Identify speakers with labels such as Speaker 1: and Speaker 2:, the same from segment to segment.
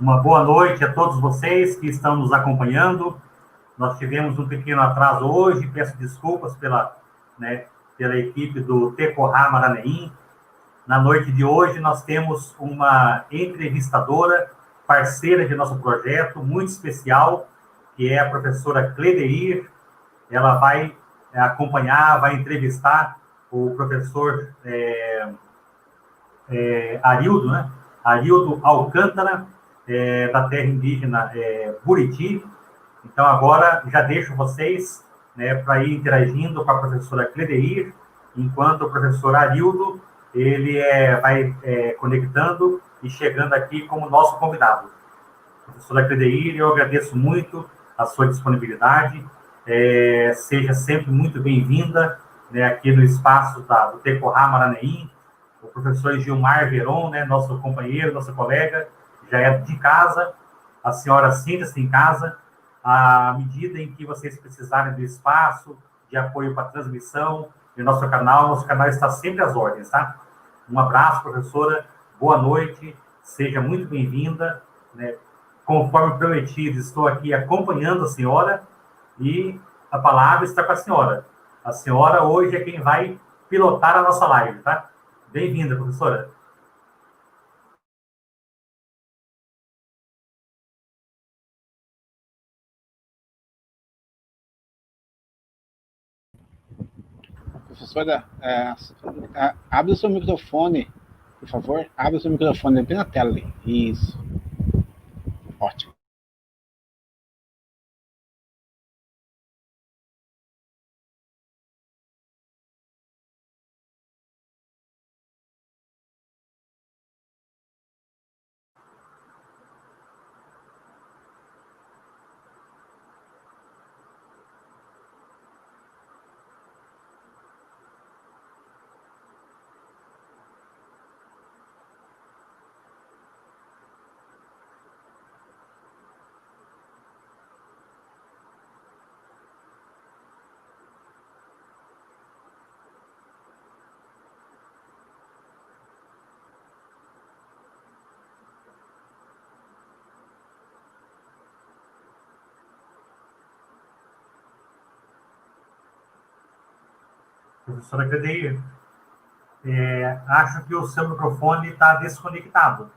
Speaker 1: Uma boa noite a todos vocês que estão nos acompanhando. Nós tivemos um pequeno atraso hoje, peço desculpas pela equipe do Tecorá Maranhão. Na noite de hoje, nós temos uma entrevistadora, parceira de nosso projeto, muito especial, que é a professora Cledeir. Ela vai acompanhar, vai entrevistar o professor Arildo, né? Arildo Alcântara, da terra indígena Buriti. Então, agora, já deixo vocês para ir interagindo com a professora Cledeir, enquanto o professor Arildo ele vai conectando e chegando aqui como nosso convidado. Professora Cledeir, eu agradeço muito a sua disponibilidade. Seja sempre muito bem-vinda aqui no espaço do Tecorá Maranhão. O professor Gilmar Veron, nosso companheiro, nosso colega, já é de casa. A senhora sinta-se em casa. À medida em que vocês precisarem do espaço, de apoio para a transmissão do nosso canal está sempre às ordens, tá? Um abraço, professora. Boa noite. Seja muito bem-vinda. Conforme prometido, estou aqui acompanhando a senhora e a palavra está com a senhora. A senhora hoje é quem vai pilotar a nossa live, tá? Bem-vinda, professora.
Speaker 2: Professora, abre o seu microfone, por favor. Abre o seu microfone bem na tela ali. Isso. Ótimo.
Speaker 1: Professora Cledeir, acho que o seu microfone está desconectado.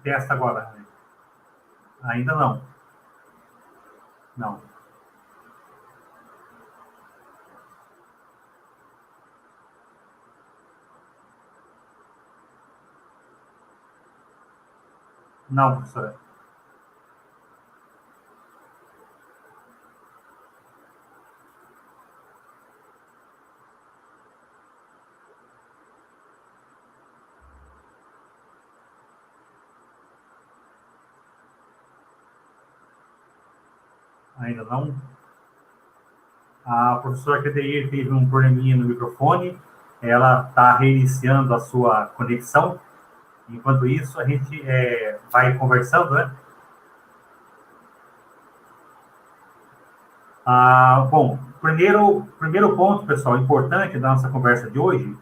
Speaker 1: Testa agora. Ainda não. Não. Não, professora. Ainda não. A professora Cledeir teve um probleminha no microfone. Ela está reiniciando a sua conexão. Enquanto isso, a gente vai conversando, né? Bom, primeiro ponto, pessoal, importante da nossa conversa de hoje,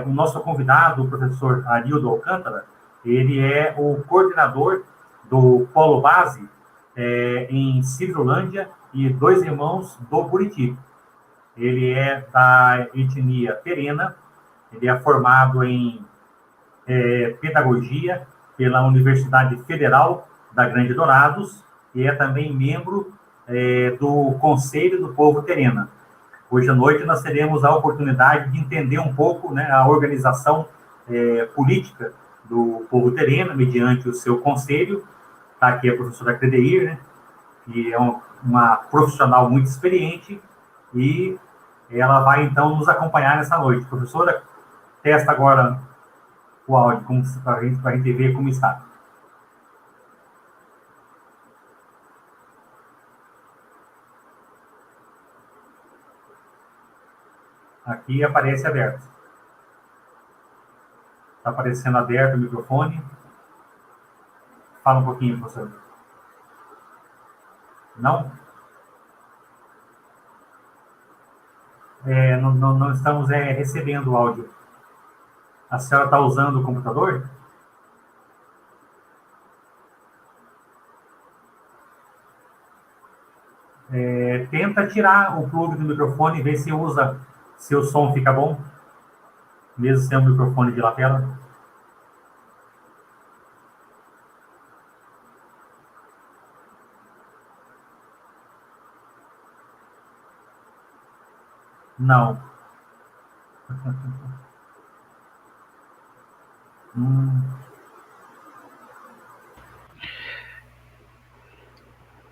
Speaker 1: o nosso convidado, o professor Arildo Alcântara, ele é o coordenador do Polo Base em Sidrolândia e Dois Irmãos do Buriti. Ele é da etnia terena, ele é formado em pedagogia pela Universidade Federal da Grande Dourados e é também membro do Conselho do Povo Terena. Hoje à noite nós teremos a oportunidade de entender um pouco a organização política do povo terena, mediante o seu conselho. Está aqui a professora Cledeir, que é uma profissional muito experiente, e ela vai, então, nos acompanhar nessa noite. Professora, testa agora o áudio, para a gente ver como está. Aqui aparece aberto. Está aparecendo aberto o microfone. Fala um pouquinho, professor. Não? Não estamos recebendo o áudio. A senhora está usando o computador? Tenta tirar o plug do microfone e ver se usa, se o som fica bom, mesmo sendo um microfone de lapela. Não.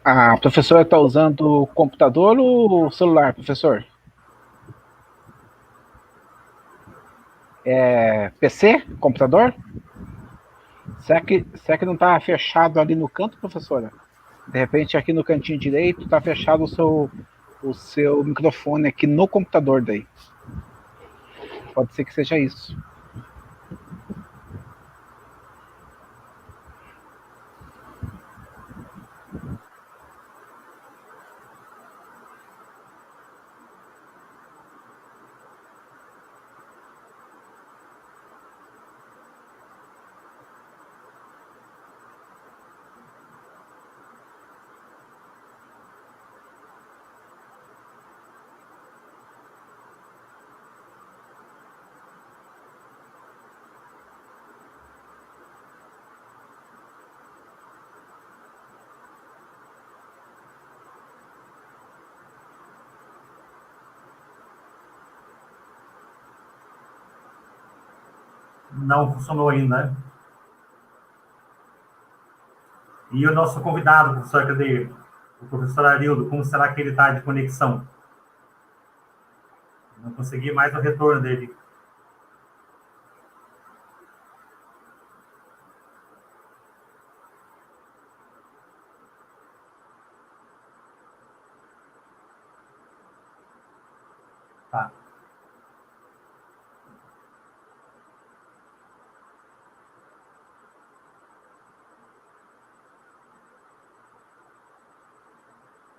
Speaker 2: A professora está usando o computador ou o celular, professor? PC? Computador? Será que não está fechado ali no canto, professora? De repente, aqui no cantinho direito, está fechado o seu microfone aqui no computador daí. Pode ser que seja isso.
Speaker 1: Não funcionou ainda, né? E o nosso convidado, professor, cadê? O professor Arildo, como será que ele está de conexão? Não consegui mais o retorno dele. Tá.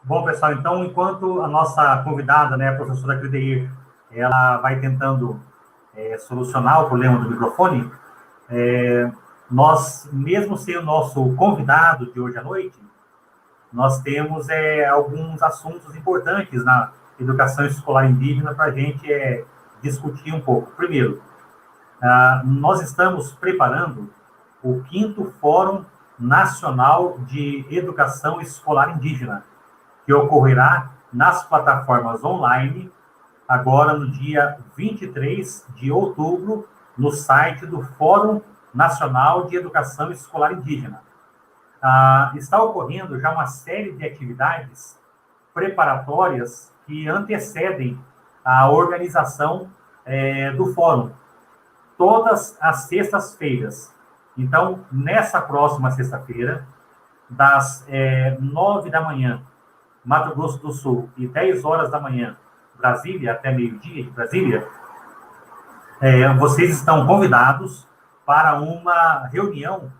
Speaker 1: Bom, pessoal, então, enquanto a nossa convidada, né, a professora Crideir, ela vai tentando solucionar o problema do microfone, nós, mesmo sem o nosso convidado de hoje à noite, nós temos alguns assuntos importantes na educação escolar indígena para a gente discutir um pouco. Primeiro, nós estamos preparando o 5º Fórum Nacional de Educação Escolar Indígena, que ocorrerá nas plataformas online, agora no dia 23 de outubro, no site do Fórum Nacional de Educação Escolar Indígena. Está ocorrendo já uma série de atividades preparatórias que antecedem a organização do fórum, todas as sextas-feiras. Então, nessa próxima sexta-feira, das 9 da manhã, Mato Grosso do Sul, e 10 horas da manhã, Brasília, até meio-dia de Brasília, vocês estão convidados para uma reunião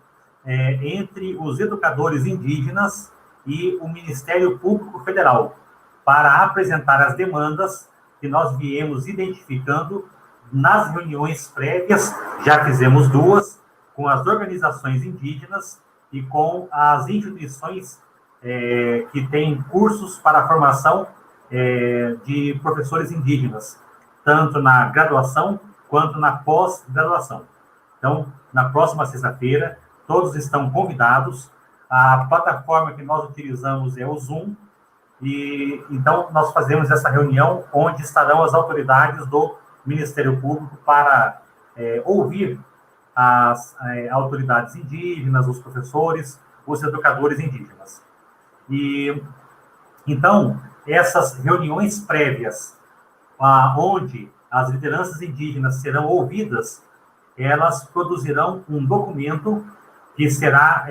Speaker 1: entre os educadores indígenas e o Ministério Público Federal, para apresentar as demandas que nós viemos identificando nas reuniões prévias. Já fizemos 2, com as organizações indígenas e com as instituições que têm cursos para a formação de professores indígenas, tanto na graduação quanto na pós-graduação. Então, na próxima sexta-feira, todos estão convidados. A plataforma que nós utilizamos é o Zoom, e então nós fazemos essa reunião onde estarão as autoridades do Ministério Público para ouvir as autoridades indígenas, os professores, os educadores indígenas. E então, essas reuniões prévias, onde as lideranças indígenas serão ouvidas, elas produzirão um documento que será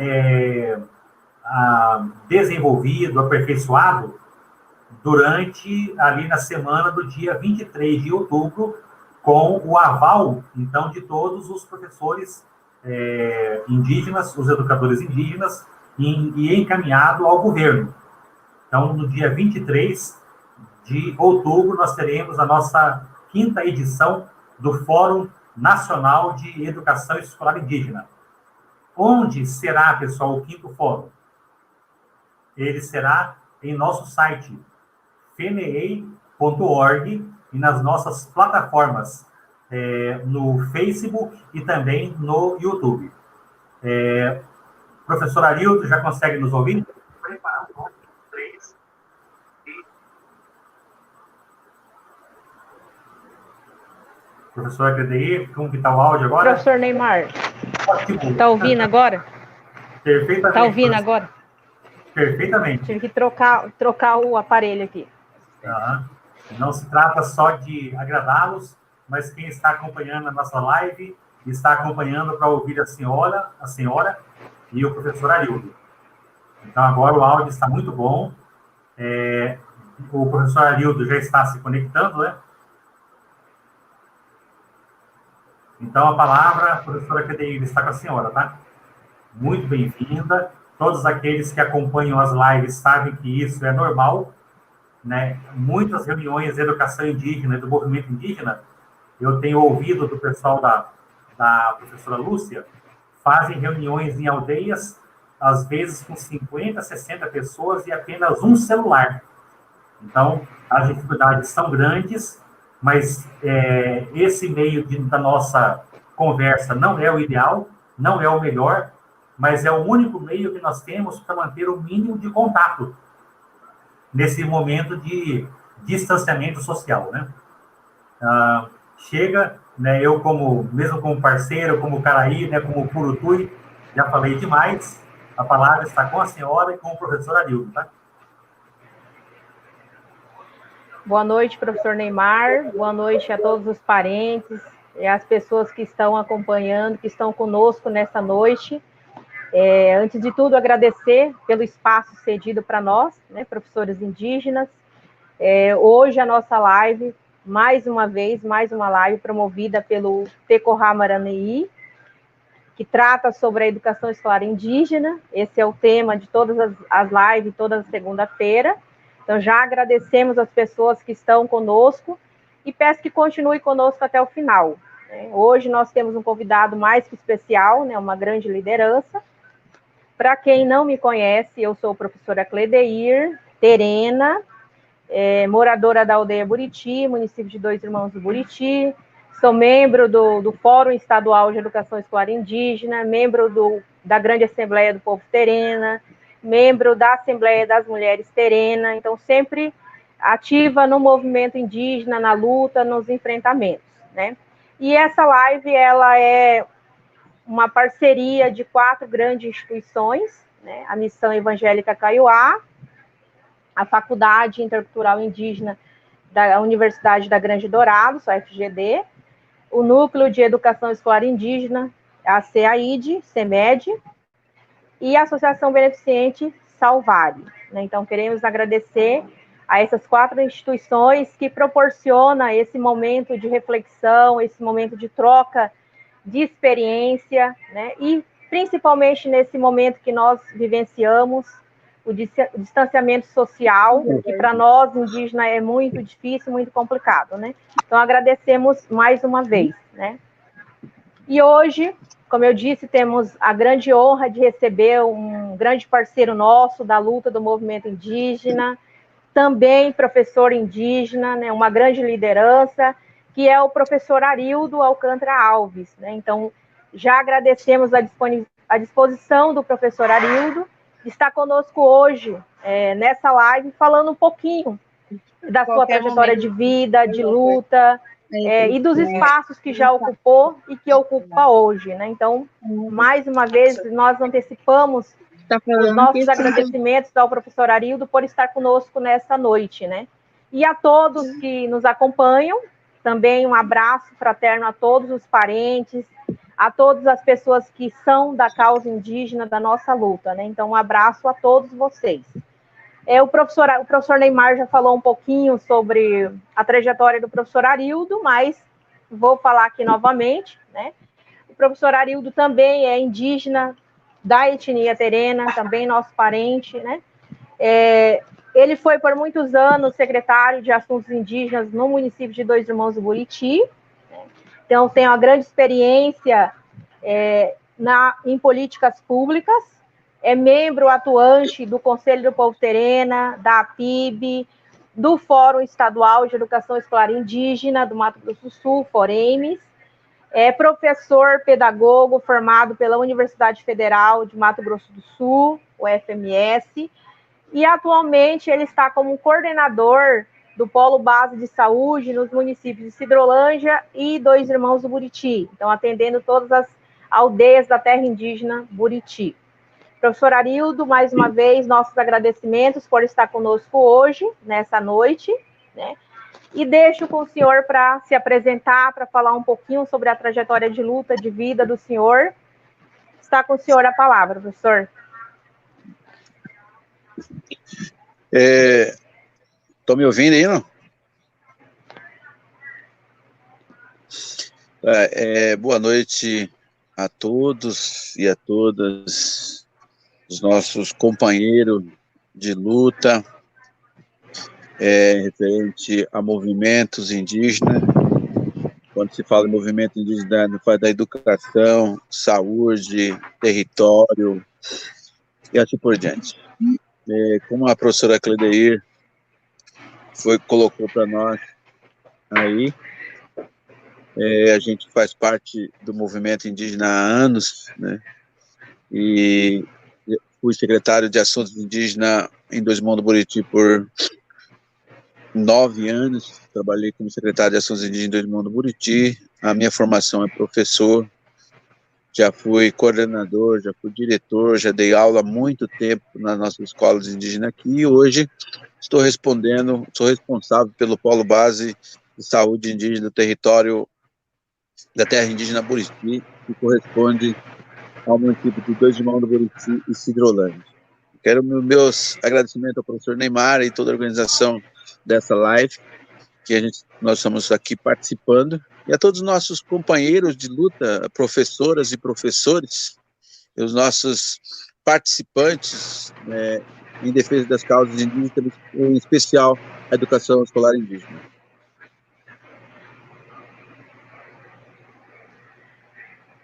Speaker 1: desenvolvido, aperfeiçoado, durante, ali na semana do dia 23 de outubro, com o aval, então, de todos os professores indígenas, os educadores indígenas, e encaminhado ao governo. Então, no dia 23 de outubro, nós teremos a nossa 5ª edição do Fórum Nacional de Educação Escolar Indígena. Onde será, pessoal, o 5º Fórum? Ele será em nosso site, fenei.org, e nas nossas plataformas, no Facebook e também no YouTube. Professor Arildo, já consegue nos ouvir? Professor Cledeir, como que está o áudio agora?
Speaker 3: Professor Neymar, está ouvindo agora?
Speaker 1: Perfeitamente.
Speaker 3: Está ouvindo agora?
Speaker 1: Perfeitamente.
Speaker 3: Tive que trocar o aparelho aqui.
Speaker 1: Não se trata só de agradá-los, mas quem está acompanhando a nossa live está acompanhando para ouvir a senhora e o professor Arildo. Então, agora o áudio está muito bom. O professor Arildo já está se conectando, né? Então, a palavra, a professora Cledeir, está com a senhora, tá? Muito bem-vinda. Todos aqueles que acompanham as lives sabem que isso é normal, né? Muitas reuniões de educação indígena e do movimento indígena, eu tenho ouvido do pessoal da professora Lúcia, fazem reuniões em aldeias, às vezes com 50, 60 pessoas e apenas um celular. Então, as dificuldades são grandes, mas esse meio da nossa conversa não é o ideal, não é o melhor, mas é o único meio que nós temos para manter o mínimo de contato nesse momento de distanciamento social, né? Chega, né, eu mesmo como parceiro, como Caraí, né, como Purutui, já falei demais, a palavra está com a senhora e com o professor Arildo, tá?
Speaker 3: Boa noite, professor Neymar, boa noite a todos os parentes e as pessoas que estão acompanhando, que estão conosco nessa noite. Antes de tudo, agradecer pelo espaço cedido para nós, né, professores indígenas. Hoje a nossa live, mais uma live promovida pelo Tecorá Maranaí, que trata sobre a educação escolar indígena. Esse é o tema de todas as lives, toda segunda-feira. Então, já agradecemos as pessoas que estão conosco e peço que continue conosco até o final. Hoje nós temos um convidado mais que especial, né, uma grande liderança. Para quem não me conhece, eu sou a professora Cledeir Terena, moradora da aldeia Buriti, município de Dois Irmãos do Buriti. Sou membro do Fórum Estadual de Educação Escolar Indígena, membro da Grande Assembleia do Povo Terena, membro da Assembleia das Mulheres Terena, então sempre ativa no movimento indígena, na luta, nos enfrentamentos, né? E essa live, ela é uma parceria de 4 grandes instituições, né? A Missão Evangélica Kaiowá, a Faculdade Intercultural Indígena da Universidade da Grande Dourados, a FGD, o Núcleo de Educação Escolar Indígena, a CAID, CEMED, e a Associação Beneficente Salvari, né? Então, queremos agradecer a essas 4 instituições que proporcionam esse momento de reflexão, esse momento de troca de experiência, né? E principalmente nesse momento que nós vivenciamos, o distanciamento social, que para nós indígenas é muito difícil, muito complicado, né? Então, agradecemos mais uma vez, né? E hoje, como eu disse, temos a grande honra de receber um grande parceiro nosso da luta do movimento indígena, também professor indígena, né, uma grande liderança, que é o professor Arildo Alcântara Alves, né? Então, já agradecemos a disposição do professor Arildo, que está conosco hoje, nessa live, falando um pouquinho da sua trajetória de vida, de luta, e dos espaços que já ocupou e que ocupa hoje, né? Então, mais uma vez, nós antecipamos os nossos agradecimentos ao professor Arildo por estar conosco nessa noite, né? E a todos que nos acompanham, também um abraço fraterno a todos os parentes, a todas as pessoas que são da causa indígena, da nossa luta, né? Então, um abraço a todos vocês. O professor Neymar já falou um pouquinho sobre a trajetória do professor Arildo, mas vou falar aqui novamente, né? O professor Arildo também é indígena da etnia terena, também nosso parente, né? Ele foi por muitos anos secretário de Assuntos Indígenas no município de Dois Irmãos do Buriti. Então, tem uma grande experiência em políticas públicas. É membro atuante do Conselho do Povo Terena, da APIB, do Fórum Estadual de Educação Escolar Indígena do Mato Grosso do Sul, FOREMES. É professor pedagogo formado pela Universidade Federal de Mato Grosso do Sul, UFMS, e atualmente ele está como coordenador do Polo Base de Saúde nos municípios de Sidrolândia e Dois Irmãos do Buriti, então atendendo todas as aldeias da terra indígena Buriti. Professor Arildo, mais uma vez, nossos agradecimentos por estar conosco hoje, nessa noite, né? E deixo com o senhor para se apresentar, para falar um pouquinho sobre a trajetória de luta, de vida do senhor. Está com o senhor a palavra, professor.
Speaker 4: Estão me ouvindo aí, não? Boa noite a todos e a todas os nossos companheiros de luta referente a movimentos indígenas. Quando se fala em movimento indígena, fala da educação, saúde, território e assim por diante. Como a professora Cledeir colocou para nós aí, a gente faz parte do movimento indígena há anos, né? E fui secretário de Assuntos Indígenas em Dois Irmãos do Buriti por 9 anos, trabalhei como secretário de Assuntos Indígenas em Dois Irmãos do Buriti. A minha formação é professor, já fui coordenador, já fui diretor, já dei aula há muito tempo nas nossas escolas indígenas aqui, e hoje sou responsável pelo Polo Base de Saúde Indígena do território da terra indígena Buriti, que corresponde ao município de Dois Irmãos do Buriti e Sidrolândia. Quero meus agradecimentos ao professor Neymar e toda a organização dessa live, que nós estamos aqui participando, e a todos os nossos companheiros de luta, professoras e professores, e os nossos participantes em defesa das causas indígenas, em especial a educação escolar indígena.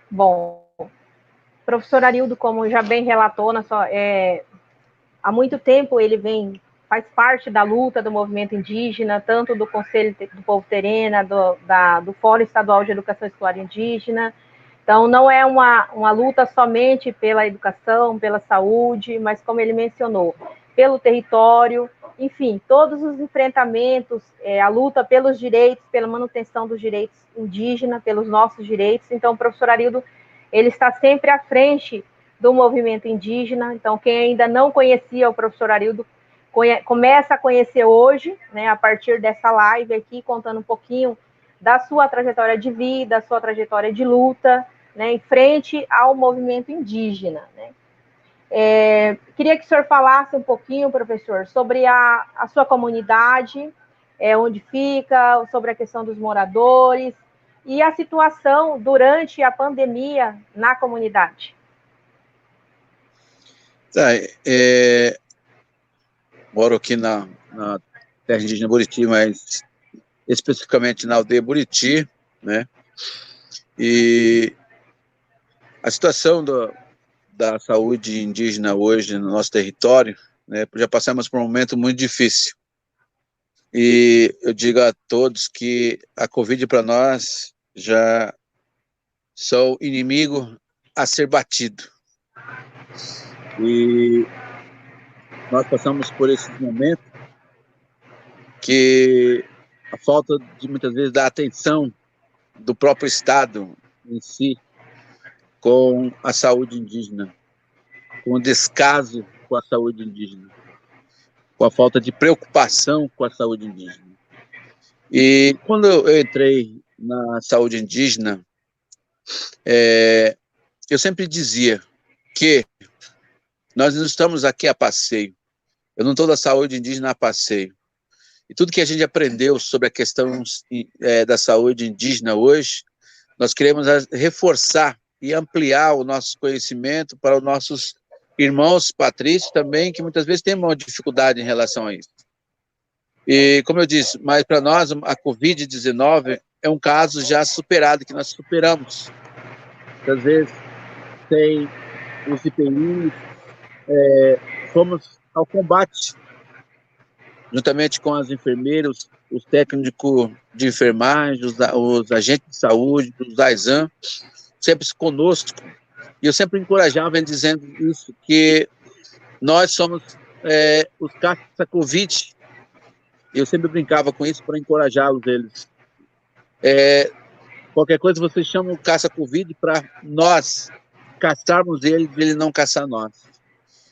Speaker 3: Bom, professor Arildo, como já bem relatou, há muito tempo ele faz parte da luta do movimento indígena, tanto do Conselho do Povo Terena, do Fórum Estadual de Educação Escolar Indígena. Então, não é uma luta somente pela educação, pela saúde, mas, como ele mencionou, pelo território, enfim, todos os enfrentamentos, a luta pelos direitos, pela manutenção dos direitos indígenas, pelos nossos direitos. Então, o professor Arildo, ele está sempre à frente do movimento indígena. Então, quem ainda não conhecia o professor Arildo, começa a conhecer hoje, né, a partir dessa live aqui, contando um pouquinho da sua trajetória de vida, sua trajetória de luta, né, em frente ao movimento indígena, né. Queria que o senhor falasse um pouquinho, professor, sobre a sua comunidade, onde fica, sobre a questão dos moradores e a situação durante a pandemia na comunidade.
Speaker 4: Moro aqui na terra indígena Buriti, mas especificamente na aldeia Buriti, né? E a situação da saúde indígena hoje no nosso território, né? Já passamos por um momento muito difícil. E eu digo a todos que a Covid para nós já são inimigo a ser batido. E nós passamos por esse momento que a falta de, muitas vezes, da atenção do próprio Estado em si com a saúde indígena, com o descaso com a saúde indígena, com a falta de preocupação com a saúde indígena. E quando eu entrei na saúde indígena, eu sempre dizia que nós não estamos aqui a passeio. Eu não estou da saúde indígena a passeio. E tudo que a gente aprendeu sobre a questão da saúde indígena hoje, nós queremos reforçar e ampliar o nosso conhecimento para os nossos irmãos patrícios também, que muitas vezes têm uma dificuldade em relação a isso. E, como eu disse, mas para nós, a Covid-19 é um caso já superado, que nós superamos. Às vezes, tem os IPIs, fomos ao combate, juntamente com as enfermeiras, os técnicos de enfermagem, os agentes de saúde, os AISAN, sempre conosco. E eu sempre encorajava eles dizendo isso, que nós somos os caça-Covid. Eu sempre brincava com isso para encorajá-los, eles. Qualquer coisa, vocês chamam o caça-Covid para nós caçarmos ele e ele não caçar nós.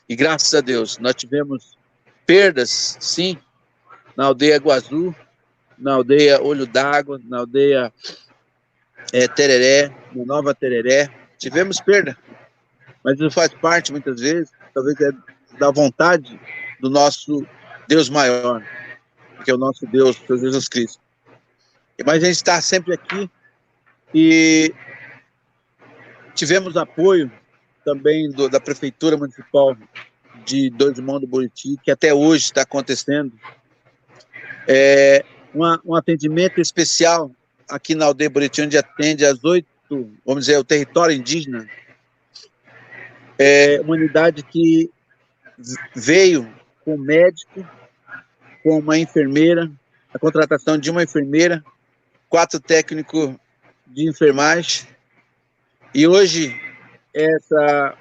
Speaker 4: E graças a Deus, nós tivemos perdas, sim, na aldeia Guazu, na aldeia Olho d'Água, na aldeia Tereré, na Nova Tereré. Tivemos perda, mas isso faz parte, muitas vezes, talvez da vontade do nosso Deus maior, que é o nosso Deus, Senhor Jesus Cristo. Mas a gente está sempre aqui e tivemos apoio também da Prefeitura Municipal de Dois Irmãos do Buriti, que até hoje está acontecendo. Um atendimento especial aqui na aldeia Buriti, onde atende as 8, vamos dizer, o território indígena. Uma unidade que veio com um médico, com uma enfermeira, a contratação de uma enfermeira, 4 técnicos de enfermagem, e hoje essa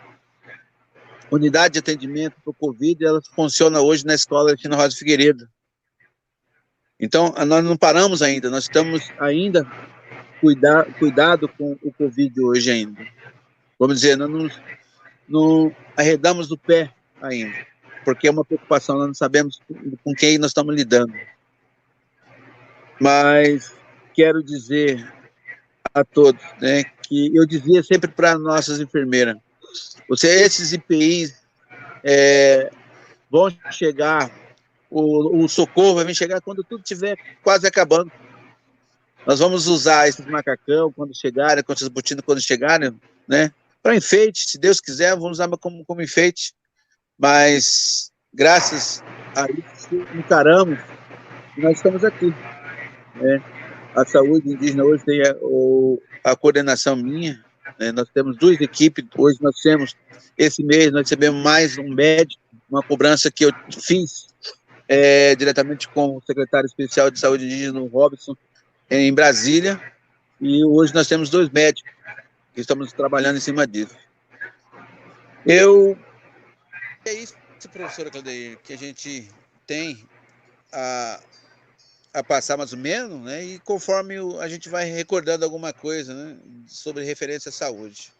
Speaker 4: unidade de atendimento para o Covid, ela funciona hoje na escola aqui na Rosa Figueiredo. Então, nós não paramos ainda, nós estamos ainda cuidado com o Covid hoje ainda. Vamos dizer, nós não arredamos o pé ainda, porque é uma preocupação, nós não sabemos com quem nós estamos lidando. Mas quero dizer a todos, né, que eu dizia sempre para nossas enfermeiras, esses IPIs vão chegar, o socorro vai vir chegar quando tudo estiver quase acabando. Nós vamos usar esses macacão quando chegarem, com essas botinas quando chegarem, né, para enfeite, se Deus quiser, vamos usar como enfeite. Mas, graças a isso, encaramos, nós estamos aqui, né? A saúde indígena hoje tem a coordenação minha, né? Nós temos 2 equipes, hoje nós temos, esse mês nós recebemos mais um médico, uma cobrança que eu fiz diretamente com o secretário especial de saúde indígena, o Robson, em Brasília, e hoje nós temos 2 médicos que estamos trabalhando em cima disso. É isso, professora Claudeir, que a gente tem a passar mais ou menos, né? E conforme a gente vai recordando alguma coisa, né, sobre referência à saúde.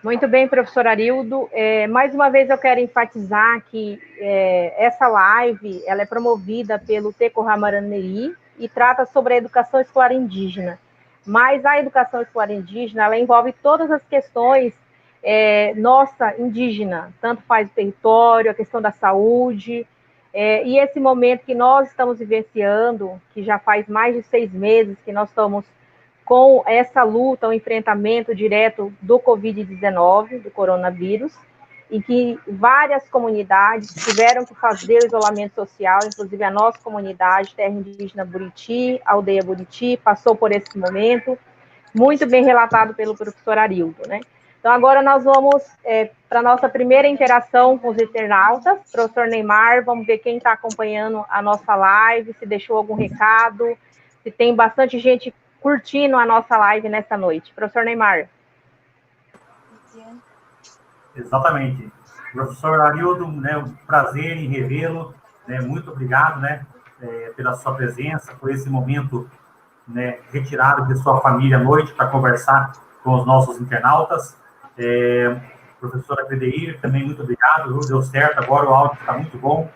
Speaker 3: Muito bem, professor Arildo. Mais uma vez eu quero enfatizar que essa live ela é promovida pelo Teco Ramaraneri e trata sobre a educação escolar indígena. Mas a educação escolar indígena ela envolve todas as questões nossa indígena, tanto faz o território, a questão da saúde, e esse momento que nós estamos vivenciando, que já faz mais de 6 meses que nós estamos com essa luta, o enfrentamento direto do Covid-19, do coronavírus, em que várias comunidades tiveram que fazer o isolamento social, inclusive a nossa comunidade, Terra Indígena Buriti, Aldeia Buriti, passou por esse momento, muito bem relatado pelo professor Arildo, né? Então, agora nós vamos para a nossa primeira interação com os internautas. Professor Neymar, vamos ver quem está acompanhando a nossa live, se deixou algum recado, se tem bastante gente curtindo a nossa live nessa noite. Professor Neymar.
Speaker 1: Exatamente. Professor Arildo, né, um prazer em revê-lo, né, muito obrigado, né, pela sua presença, por esse momento, né, retirado de sua família à noite para conversar com os nossos internautas. Professora Claudeir, também muito obrigado, viu? Deu certo, agora o áudio está muito bom,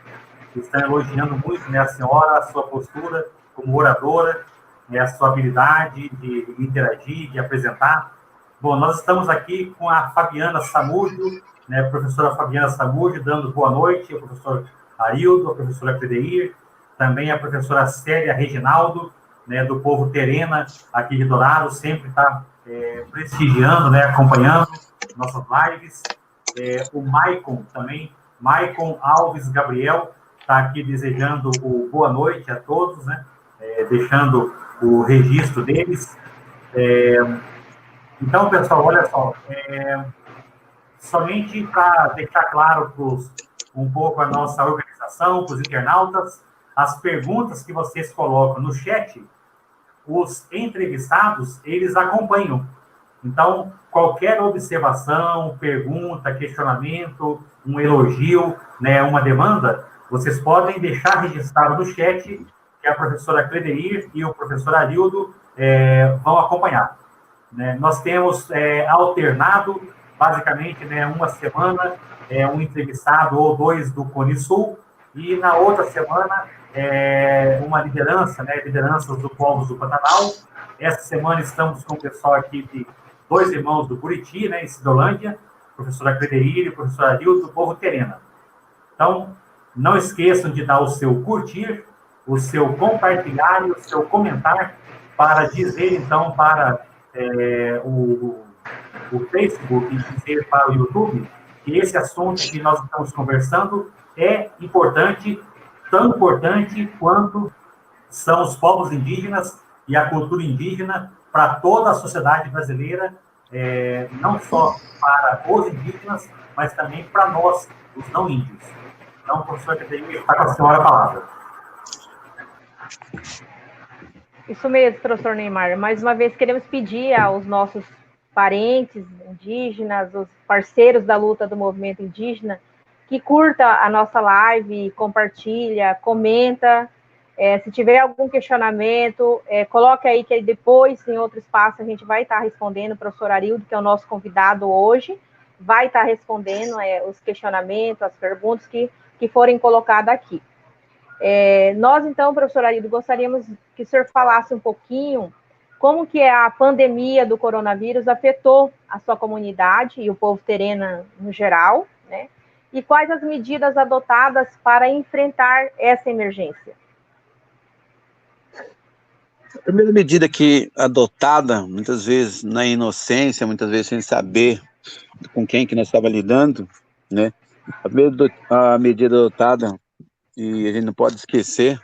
Speaker 1: estão elogiando muito, né, a senhora, a sua postura como oradora, né, a sua habilidade de interagir, de apresentar. Bom, nós estamos aqui com a Fabiana Samúdio, né, a professora Fabiana Samúdio, dando boa noite, o professor Arildo, a professora Claudeir, também a professora Célia Reginaldo, né, do povo Terena, aqui de Dourado, sempre está prestigiando, né, acompanhando nossas lives. O Maicon também, Maicon Alves Gabriel, está aqui desejando o boa noite a todos, né? Deixando o registro deles. Então, pessoal, olha só, somente para deixar claro um pouco a nossa organização, para os internautas, as perguntas que vocês colocam no chat, os entrevistados, eles acompanham. Então, qualquer observação, pergunta, questionamento, um elogio, né, uma demanda, vocês podem deixar registrado no chat, que a professora Cledeir e o professor Arildo vão acompanhar. Né? Nós temos alternado, basicamente, né, uma semana, um entrevistado ou dois do Cone Sul, e na outra semana, uma liderança, né, lideranças do Povos do Pantanal. Essa semana estamos com o pessoal aqui de dois irmãos do Buriti, né, em Cidolândia, a professora Cledeir e o professor Arildo, do Povo Terena. Então, não esqueçam de dar o seu curtir, o seu compartilhar e o seu comentar para dizer, então, para o Facebook e dizer para o YouTube que esse assunto que nós estamos conversando é importante, tão importante quanto são os povos indígenas e a cultura indígena para toda a sociedade brasileira, não só para os indígenas, mas também para nós, os não índios. Então, professor, está com a senhora a palavra.
Speaker 3: Isso mesmo, professor Neymar. Mais uma vez, queremos pedir aos nossos parentes indígenas, os parceiros da luta do movimento indígena, que curta a nossa live, compartilha, comenta. Se tiver algum questionamento, coloque aí que depois, em outro espaço, a gente vai estar respondendo. O professor Arildo, que é o nosso convidado hoje, vai estar respondendo os questionamentos, as perguntas que forem colocadas aqui. Nós, então, professor Arildo, gostaríamos que o senhor falasse um pouquinho como que a pandemia do coronavírus afetou a sua comunidade e o povo terena no geral, né? E quais as medidas adotadas para enfrentar essa emergência?
Speaker 4: A primeira medida que adotada, muitas vezes na inocência, muitas vezes sem saber com quem que nós estávamos lidando, né? A medida adotada, e a gente não pode esquecer,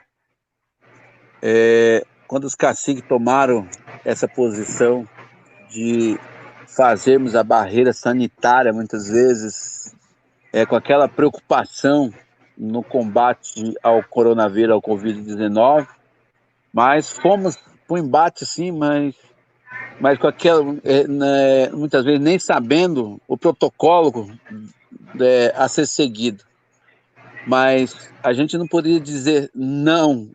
Speaker 4: quando os caciques tomaram essa posição de fazermos a barreira sanitária, muitas vezes, com aquela preocupação no combate ao coronavírus, ao Covid-19, mas fomos para o embate, sim, mas com aquela, muitas vezes nem sabendo o protocolo a ser seguido. Mas a gente não poderia dizer não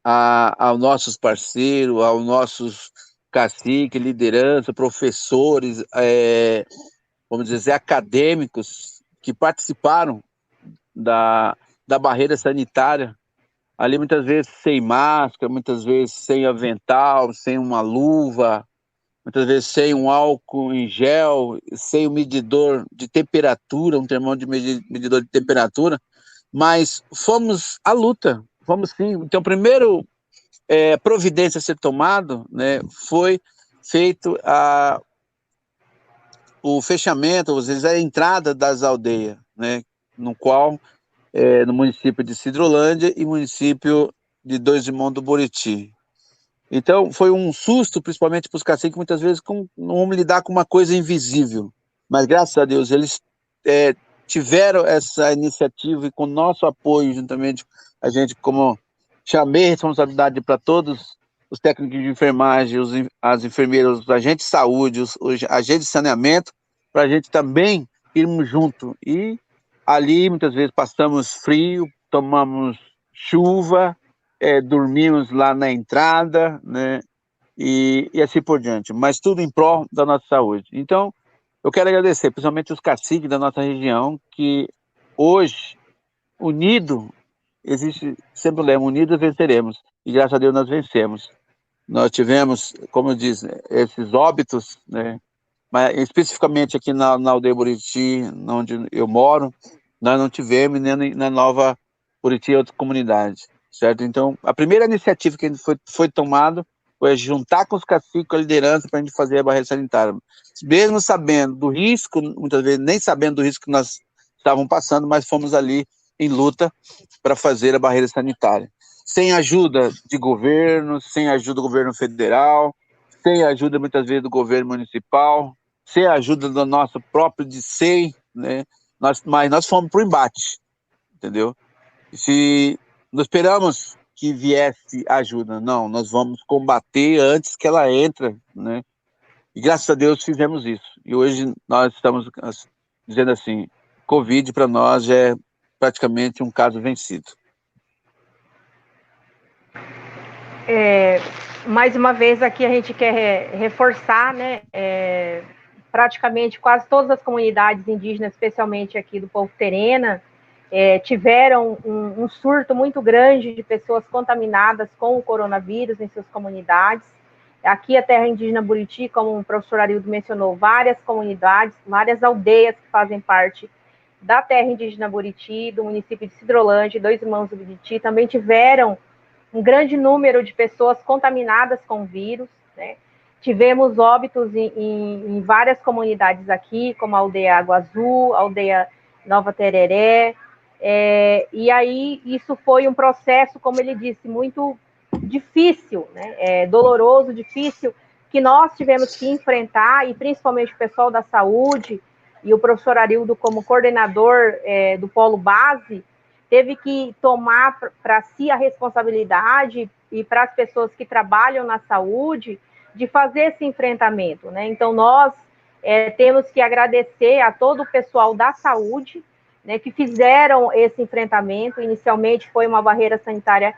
Speaker 4: aos nossos parceiros, aos nossos caciques, liderança, professores, vamos dizer, acadêmicos que participaram da barreira sanitária, ali muitas vezes sem máscara, muitas vezes sem avental, sem uma luva, muitas vezes sem um álcool em gel, sem um medidor de temperatura, um termômetro de medidor de temperatura, mas fomos à luta, fomos sim. Então, primeiro providência a ser tomado, né, foi feito o fechamento, ou seja, a entrada das aldeias, né, no qual, no município de Cidrolândia e município de Dois Irmãos do Buriti. Então, foi um susto, principalmente para os caciques, que muitas vezes não vamos lidar com uma coisa invisível, mas graças a Deus eles tiveram essa iniciativa e com nosso apoio, juntamente a gente, como chamei a responsabilidade para todos os técnicos de enfermagem, as enfermeiras, os agentes de saúde, os agentes de saneamento, para a gente também irmos junto. E ali, muitas vezes, passamos frio, tomamos chuva, dormimos lá na entrada, né? E assim por diante. Mas tudo em prol da nossa saúde. Então, eu quero agradecer, principalmente os caciques da nossa região, que hoje, unido, existe sempre o lema, unidos venceremos, e graças a Deus nós vencemos. Nós tivemos, como eu disse, esses óbitos, né, mas especificamente aqui na aldeia Buriti, onde eu moro, nós não tivemos, nem na Nova Buriti, outra comunidade, certo? Então, a primeira iniciativa que foi tomada foi juntar com os caciques, com a liderança, para a gente fazer a barreira sanitária. Mesmo sabendo do risco, muitas vezes nem sabendo do risco que nós estávamos passando, mas fomos ali em luta para fazer a barreira sanitária. Sem ajuda de governo, sem ajuda do governo federal, sem ajuda muitas vezes do governo municipal, sem ajuda do nosso próprio DICEI, né? Mas nós fomos para o embate, entendeu? Se não esperamos que viesse ajuda, não, nós vamos combater antes que ela entre, né? E graças a Deus fizemos isso. E hoje nós estamos dizendo assim, Covid para nós é praticamente um caso vencido.
Speaker 3: Mais uma vez aqui a gente quer reforçar, né? Praticamente quase todas as comunidades indígenas, especialmente aqui do povo Terena, tiveram um surto muito grande de pessoas contaminadas com o coronavírus em suas comunidades. Aqui a terra indígena Buriti, como o professor Arildo mencionou, várias comunidades, várias aldeias que fazem parte da terra indígena Buriti, do município de Sidrolândia, Dois Irmãos do Buriti, também tiveram um grande número de pessoas contaminadas com o vírus, né? Tivemos óbitos em várias comunidades aqui, como a aldeia Água Azul, a aldeia Nova Tereré, e aí isso foi um processo, como ele disse, muito difícil, né? Doloroso, difícil, que nós tivemos que enfrentar, e principalmente o pessoal da saúde, e o professor Arildo como coordenador do Polo Base, teve que tomar para si a responsabilidade e para as pessoas que trabalham na saúde de fazer esse enfrentamento, né? Então, nós temos que agradecer a todo o pessoal da saúde, né, que fizeram esse enfrentamento. Inicialmente foi uma barreira sanitária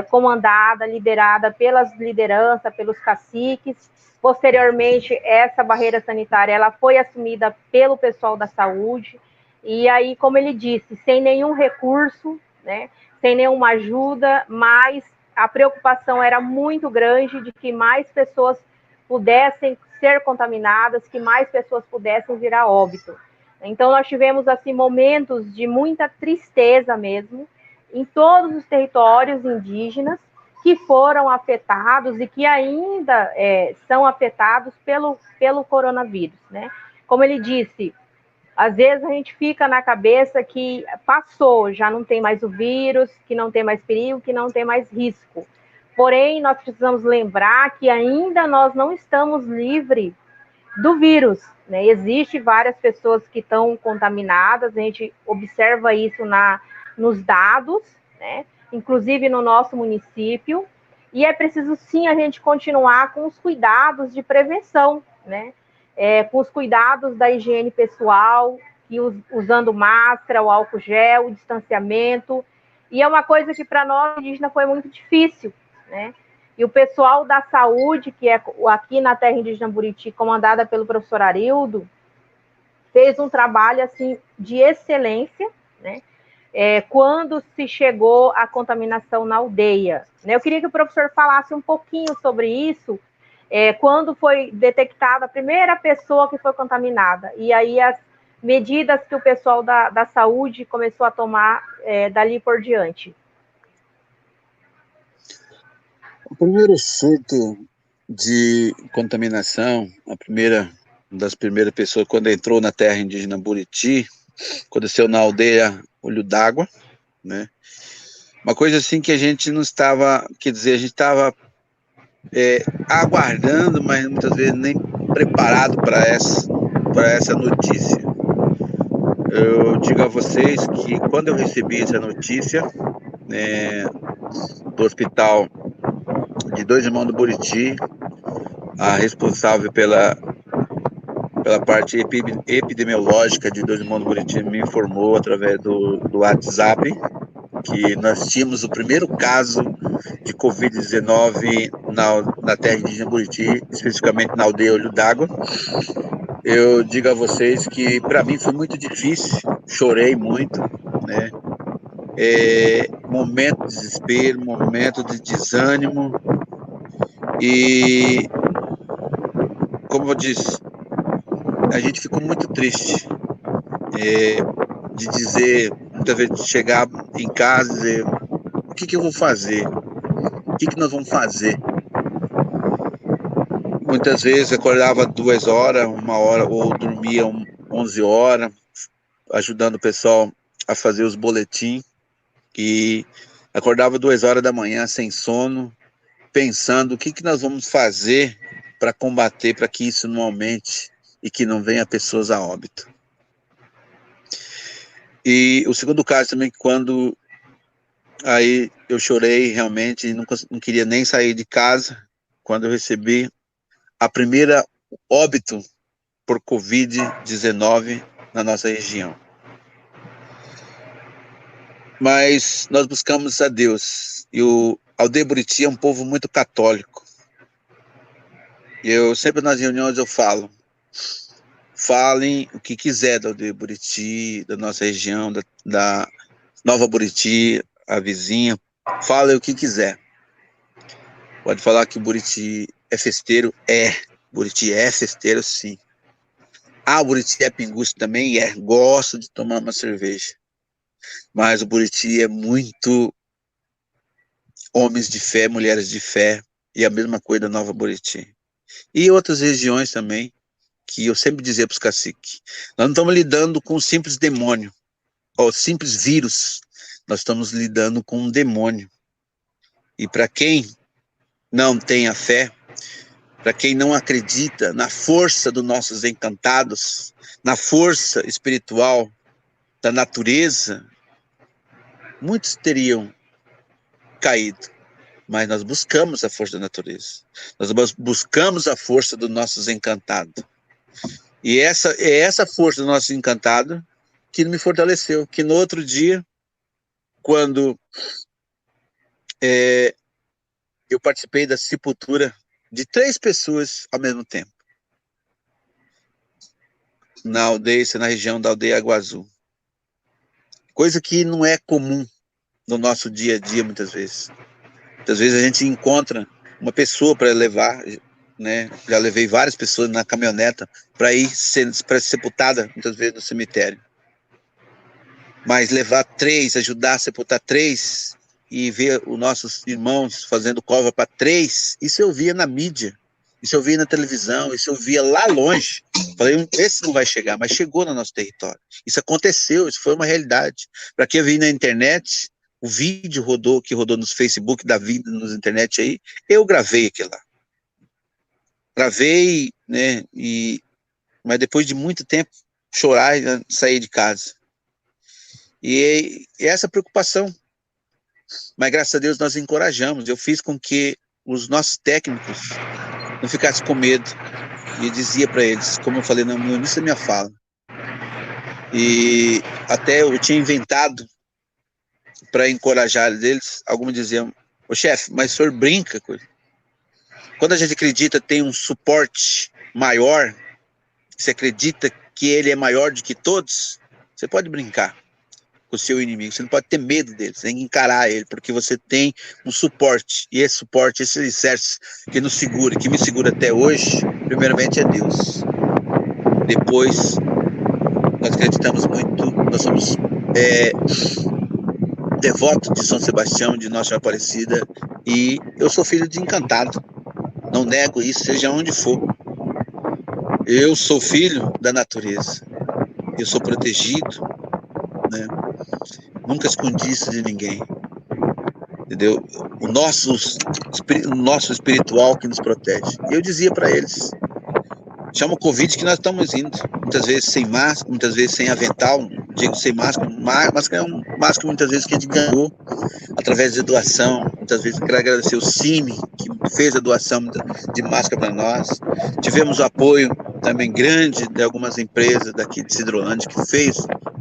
Speaker 3: comandada, liderada pelas lideranças, pelos caciques. Posteriormente, essa barreira sanitária ela foi assumida pelo pessoal da saúde. E aí, como ele disse, sem nenhum recurso, né, sem nenhuma ajuda, mas a preocupação era muito grande de que mais pessoas pudessem ser contaminadas, que mais pessoas pudessem vir a óbito. Então, nós tivemos, assim, momentos de muita tristeza mesmo, em todos os territórios indígenas que foram afetados e que ainda são afetados pelo coronavírus, né? Como ele disse, às vezes a gente fica na cabeça que passou, já não tem mais o vírus, que não tem mais perigo, que não tem mais risco. Porém, nós precisamos lembrar que ainda nós não estamos livres do vírus, né? Existem várias pessoas que estão contaminadas, a gente observa isso nos dados, né? Inclusive no nosso município, e é preciso sim a gente continuar com os cuidados de prevenção, né? Com os cuidados da higiene pessoal, e usando máscara, o álcool gel, o distanciamento, e é uma coisa que para nós indígenas foi muito difícil, né? E o pessoal da saúde, que é aqui na terra indígena Buriti, comandada pelo professor Arildo, fez um trabalho assim de excelência, né? Quando se chegou à contaminação na aldeia, né? Eu queria que o professor falasse um pouquinho sobre isso, quando foi detectada a primeira pessoa que foi contaminada, e aí as medidas que o pessoal da saúde começou a tomar dali por diante.
Speaker 4: O primeiro surto de contaminação, das primeiras pessoas, quando entrou na terra indígena Buriti, aconteceu na aldeia Olho d'Água, né? Uma coisa assim que a gente não estava, quer dizer, a gente estava aguardando, mas muitas vezes nem preparado para essa notícia. Eu digo a vocês que quando eu recebi essa notícia do hospital de Dois Irmãos do Buriti, a responsável pela parte epidemiológica de Dois Irmãos do Buriti me informou através do WhatsApp que nós tínhamos o primeiro caso de Covid-19 na terra indígena Buriti, especificamente na aldeia Olho d'Água. Eu digo a vocês que para mim foi muito difícil, chorei muito, né? Momento de desespero, momento de desânimo, e como eu disse, a gente ficou muito triste de dizer, muitas vezes chegar em casa e dizer, o que eu vou fazer? O que nós vamos fazer? muitas vezes acordava 2 horas, 1 hora, ou dormia 11 horas, ajudando o pessoal a fazer os boletins, e acordava 2 horas da manhã sem sono, pensando o que nós vamos fazer para combater, para que isso não aumente e que não venha pessoas a óbito. E o segundo caso também, quando aí eu chorei realmente, e não queria nem sair de casa, quando eu recebi a primeira óbito por Covid-19 na nossa região. Mas nós buscamos a Deus, e o Aldeia Buriti é um povo muito católico. Eu sempre nas reuniões eu falo, falem o que quiser da Aldeia Buriti, da nossa região, da Nova Buriti, a vizinha, falem o que quiser. Pode falar que o Buriti é festeiro? É. Buriti é festeiro, sim. Ah, o Buriti é pinguço também? É. Gosto de tomar uma cerveja. Mas o Buriti é muito homens de fé, mulheres de fé, e a mesma coisa da Nova Buriti. E outras regiões também, que eu sempre dizia para os caciques, nós não estamos lidando com um simples demônio, ou simples vírus, nós estamos lidando com um demônio. E para quem não tem a fé, para quem não acredita na força dos nossos encantados, na força espiritual da natureza, muitos teriam caído. Mas nós buscamos a força da natureza. Nós buscamos a força dos nossos encantados. E é essa força do nosso encantado que me fortaleceu. Que no outro dia, quando eu participei da sepultura de 3 pessoas ao mesmo tempo. Na aldeia, na região da aldeia Água Azul. Coisa que não é comum no nosso dia a dia, muitas vezes. Muitas vezes a gente encontra uma pessoa para levar, né? Já levei várias pessoas na caminhoneta para ir para ser sepultada, muitas vezes no cemitério. Mas levar 3, ajudar a sepultar 3 e ver os nossos irmãos fazendo cova para 3, isso eu via na mídia, isso eu via na televisão, isso eu via lá longe. Falei, esse não vai chegar, mas chegou no nosso território. Isso aconteceu, isso foi uma realidade. Para quem eu vi na internet, o vídeo que rodou nos Facebook da vida, nos internet aí, eu gravei aquilo lá. Gravei, né, mas depois de muito tempo, chorar e sair de casa. E essa preocupação. Mas graças a Deus nós encorajamos. Eu fiz com que os nossos técnicos não ficassem com medo. E eu dizia para eles, como eu falei no início da minha fala. E até eu tinha inventado para encorajar eles. Alguns diziam, ô chefe, mas o senhor brinca com ele. Quando a gente acredita tem um suporte maior, você acredita que ele é maior do que todos, você pode brincar com o seu inimigo, você não pode ter medo dele, você tem que encarar ele, porque você tem um suporte, e esse suporte, esse alicerce que nos segura, que me segura até hoje, primeiramente é Deus. Depois, nós acreditamos muito, nós somos devotos de São Sebastião, de Nossa Senhora Aparecida, e eu sou filho de encantado, não nego isso, seja onde for. Eu sou filho da natureza, eu sou protegido, né? Nunca escondi isso de ninguém, entendeu? O nosso espiritual que nos protege. E eu dizia para eles, chama o Covid que nós estamos indo, muitas vezes sem máscara, muitas vezes sem avental, digo sem máscara, máscara é um máscara muitas vezes que a gente ganhou através de doação, muitas vezes eu quero agradecer o Cine, que fez a doação de máscara para nós, tivemos o apoio também grande de algumas empresas daqui de Cidrolândia, que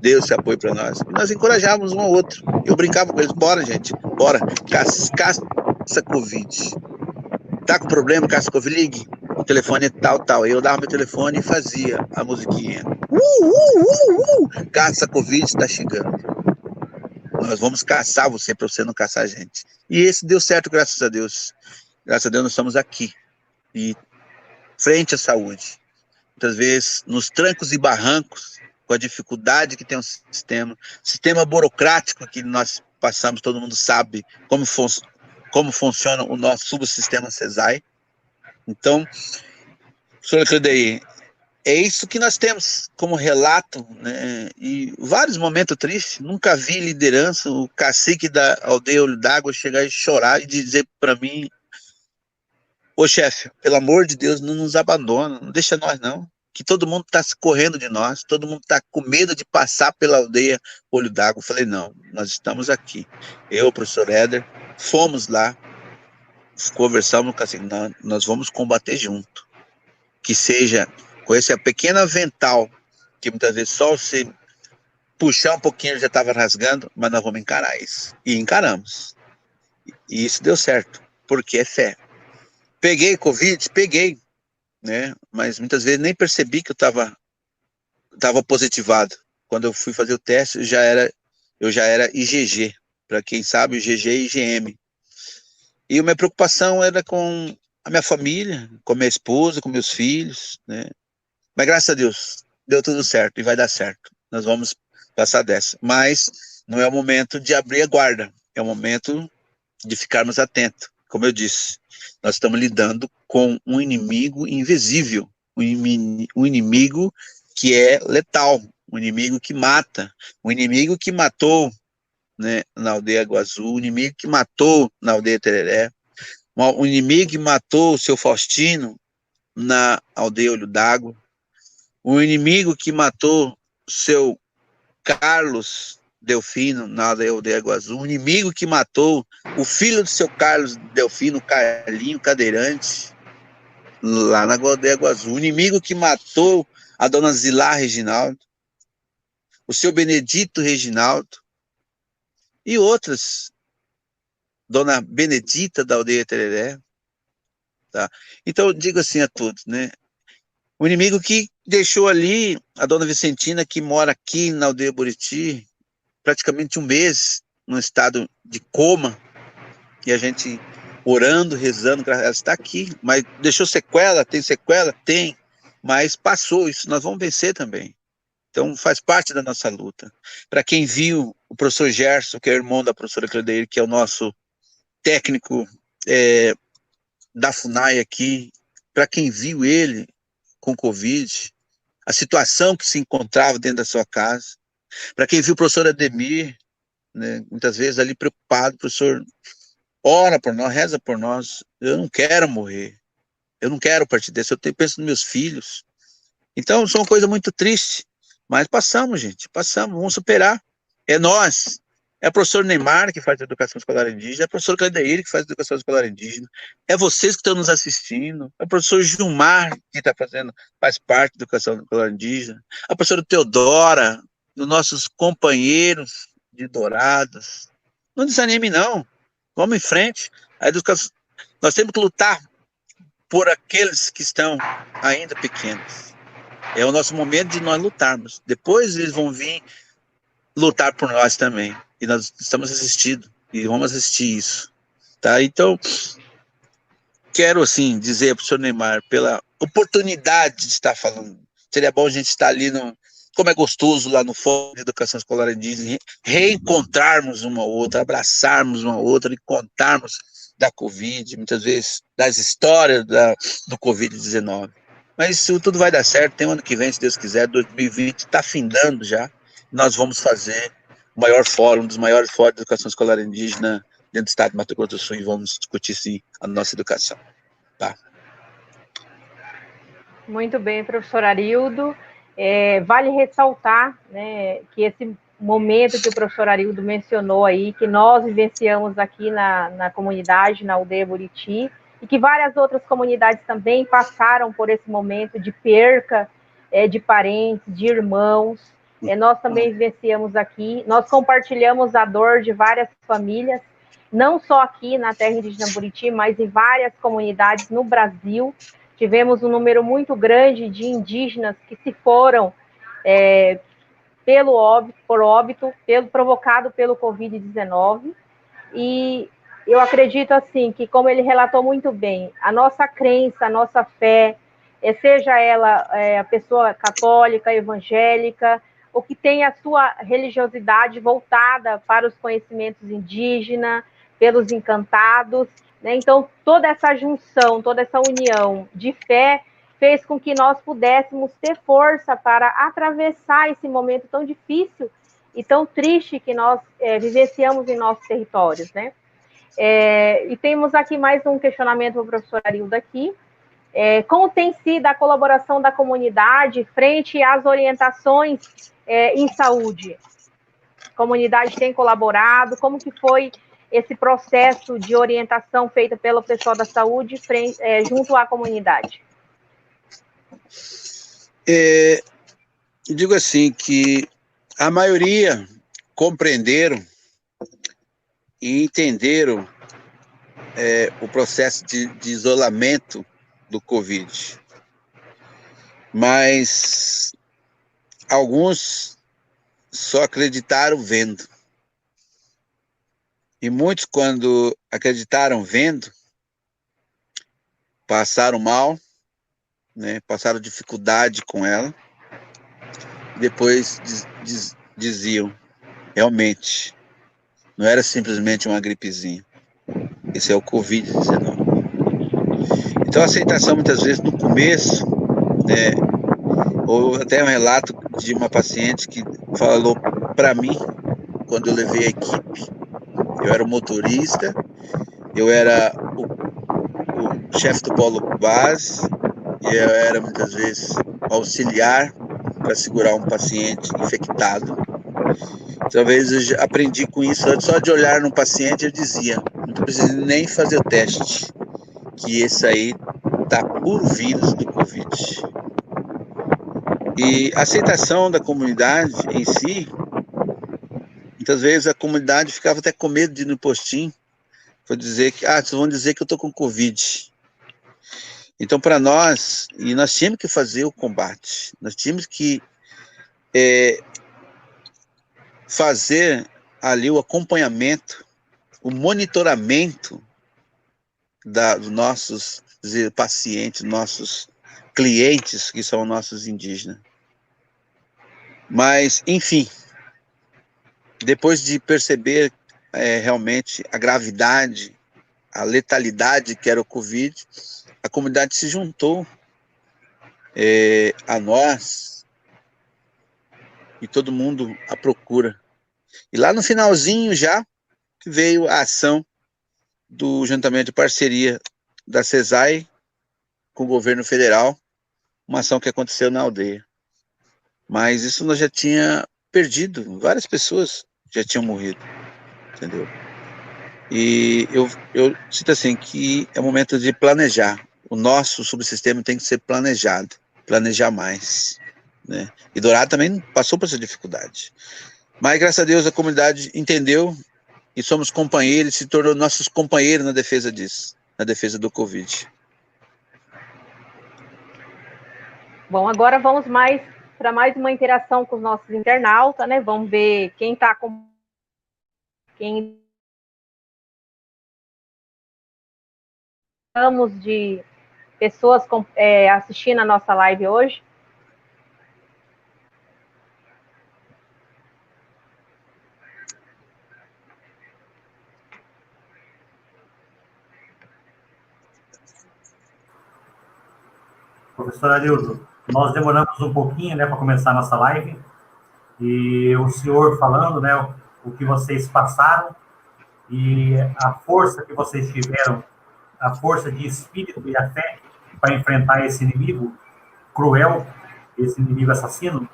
Speaker 4: deu esse apoio para nós, e nós encorajávamos um ao outro, eu brincava com eles, bora gente, bora, caça Covid, tá com problema, caça Covid, ligue, o telefone é tal, eu dava meu telefone e fazia a musiquinha, caça Covid está chegando, nós vamos caçar você para você não caçar a gente, e esse deu certo, graças a Deus nós estamos aqui, e frente à saúde, muitas vezes nos trancos e barrancos, com a dificuldade que tem o sistema burocrático que nós passamos, todo mundo sabe como funciona o nosso subsistema CESAI. Então, Professor Cledeir, é isso que nós temos como relato, né? E vários momentos tristes. Nunca vi liderança, o cacique da aldeia Olho d'Água chegar e chorar e dizer para mim: ô chefe, pelo amor de Deus, não nos abandona, não deixa nós não. Que todo mundo está correndo de nós, todo mundo está com medo de passar pela aldeia Olho d'Água. Eu falei: não, nós estamos aqui. Eu, o professor Éder, fomos lá, conversamos com assim, nós vamos combater junto. Que seja com esse pequeno avental, que muitas vezes só se puxar um pouquinho já estava rasgando, mas nós vamos encarar isso. E encaramos. E isso deu certo, porque é fé. Peguei Covid? Peguei, né? Mas muitas vezes nem percebi que eu estava positivado. Quando eu fui fazer o teste, eu já era IgG. Para quem sabe, IgG e IgM. E a minha preocupação era com a minha família, com a minha esposa, com meus filhos, né? Mas graças a Deus, deu tudo certo e vai dar certo. Nós vamos passar dessa. Mas não é o momento de abrir a guarda, é o momento de ficarmos atentos. Como eu disse, nós estamos lidando com um inimigo invisível, um inimigo que é letal, um inimigo que mata, um inimigo que matou, né, na aldeia Água Azul, um inimigo que matou na aldeia Tereré, um inimigo que matou o seu Faustino na aldeia Olho d'Água, o inimigo que matou seu Carlos Delfino na aldeia Água Azul, o inimigo que matou o filho do seu Carlos Delfino, Carlinho Cadeirante, lá na aldeia Água Azul, o inimigo que matou a dona Zilá Reginaldo, o seu Benedito Reginaldo e outras, dona Benedita da aldeia Tereré, tá? Então eu digo assim a todos, né? O inimigo que deixou ali a dona Vicentina, que mora aqui na aldeia Buriti, praticamente um mês, num estado de coma, e a gente orando, rezando, ela está aqui, mas deixou sequela? Tem, mas passou isso, nós vamos vencer também. Então faz parte da nossa luta. Para quem viu o professor Gerson, que é irmão da professora Cledeir, que é o nosso técnico da FUNAI aqui, para quem viu ele com Covid, a situação que se encontrava dentro da sua casa, para quem viu o professor Ademir, né, muitas vezes ali preocupado, professor, ora por nós, reza por nós, eu não quero morrer, eu não quero partir desse, eu penso nos meus filhos. Então, isso é uma coisa muito triste, mas passamos, gente, passamos, vamos superar. É nós, é o professor Neymar que faz educação escolar indígena, é o professor Cledeir que faz educação escolar indígena, é vocês que estão nos assistindo, é o professor Gilmar que faz parte da educação escolar indígena, a professora Teodora, os nossos companheiros de Dourados. Não desanime não, vamos em frente. A educação, nós temos que lutar por aqueles que estão ainda pequenos. É o nosso momento de nós lutarmos. Depois eles vão vir lutar por nós também. E nós estamos assistindo. E vamos assistir isso. Tá? Então, quero, assim, dizer para o senhor Neymar, pela oportunidade de estar falando. Seria bom a gente estar ali no... Como é gostoso lá no Fórum de Educação Escolar Indígena, reencontrarmos uma outra, abraçarmos uma outra e contarmos da Covid, muitas vezes das histórias do Covid-19. Mas isso tudo vai dar certo, tem um ano que vem, se Deus quiser, 2020 está findando já, nós vamos fazer o maior fórum, um dos maiores fóruns de educação escolar indígena dentro do estado de Mato Grosso do Sul, e vamos discutir sim a nossa educação. Tá?
Speaker 3: Muito bem, professor Arildo. Vale ressaltar, né, que esse momento que o professor Arildo mencionou aí, que nós vivenciamos aqui na comunidade, na aldeia Buriti, e que várias outras comunidades também passaram por esse momento de perca de parentes, de irmãos. Nós também vivenciamos aqui, nós compartilhamos a dor de várias famílias, não só aqui na terra indígena Buriti, mas em várias comunidades no Brasil. Tivemos um número muito grande de indígenas que se foram por óbito, provocado pelo Covid-19. E eu acredito, assim, que como ele relatou muito bem, a nossa crença, a nossa fé, seja ela a pessoa católica, evangélica, ou que tem a sua religiosidade voltada para os conhecimentos indígenas, pelos encantados, né? Então, toda essa junção, toda essa união de fé fez com que nós pudéssemos ter força para atravessar esse momento tão difícil e tão triste que nós vivenciamos em nossos territórios, né? E temos aqui mais um questionamento para o professor Arildo aqui. Como tem sido a colaboração da comunidade frente às orientações em saúde? A comunidade tem colaborado? Como que foi esse processo de orientação feita pelo pessoal da saúde junto à comunidade?
Speaker 4: Eu digo assim que a maioria compreenderam e entenderam o processo de isolamento do Covid. Mas alguns só acreditaram vendo. E muitos, quando acreditaram vendo, passaram mal, né, passaram dificuldade com ela, e depois diziam, realmente, não era simplesmente uma gripezinha, esse é o Covid-19. Então a aceitação muitas vezes no começo, né, ou até um relato de uma paciente que falou para mim, quando eu levei a equipe, eu era o motorista, eu era o chefe do polo base, e eu era muitas vezes auxiliar para segurar um paciente infectado. Talvez eu já aprendi com isso, só de olhar no paciente eu dizia, não precisa nem fazer o teste, que esse aí tá puro vírus do Covid. E a aceitação da comunidade em si, muitas vezes a comunidade ficava até com medo de ir no postinho, para dizer que, vocês vão dizer que eu tô com Covid. Então, para nós, e nós tínhamos que fazer o combate, nós tínhamos que fazer ali o acompanhamento, o monitoramento dos nossos pacientes, nossos clientes, que são nossos indígenas. Mas, enfim, depois de perceber realmente a gravidade, a letalidade que era o Covid, a comunidade se juntou a nós e todo mundo à procura. E lá no finalzinho já veio a ação do juntamento de parceria da CESAI com o governo federal, uma ação que aconteceu na aldeia. Mas isso nós já tinha perdido, várias pessoas já tinham morrido, entendeu? E eu sinto assim que é o momento de planejar. O nosso subsistema tem que ser planejado, planejar mais, né? E Dourado também passou por essa dificuldade. Mas, graças a Deus, a comunidade entendeu e somos companheiros, se tornou nossos companheiros na defesa disso, na defesa do Covid.
Speaker 3: Bom, agora vamos para mais uma interação com os nossos internautas, né? Vamos ver quem está com... Estamos de pessoas assistindo a nossa live hoje.
Speaker 1: Professor Arildo, nós demoramos um pouquinho, né, para começar a nossa live, e o senhor falando, né, o que vocês passaram e a força que vocês tiveram, a força de espírito e a fé para enfrentar esse inimigo cruel, esse inimigo assassino.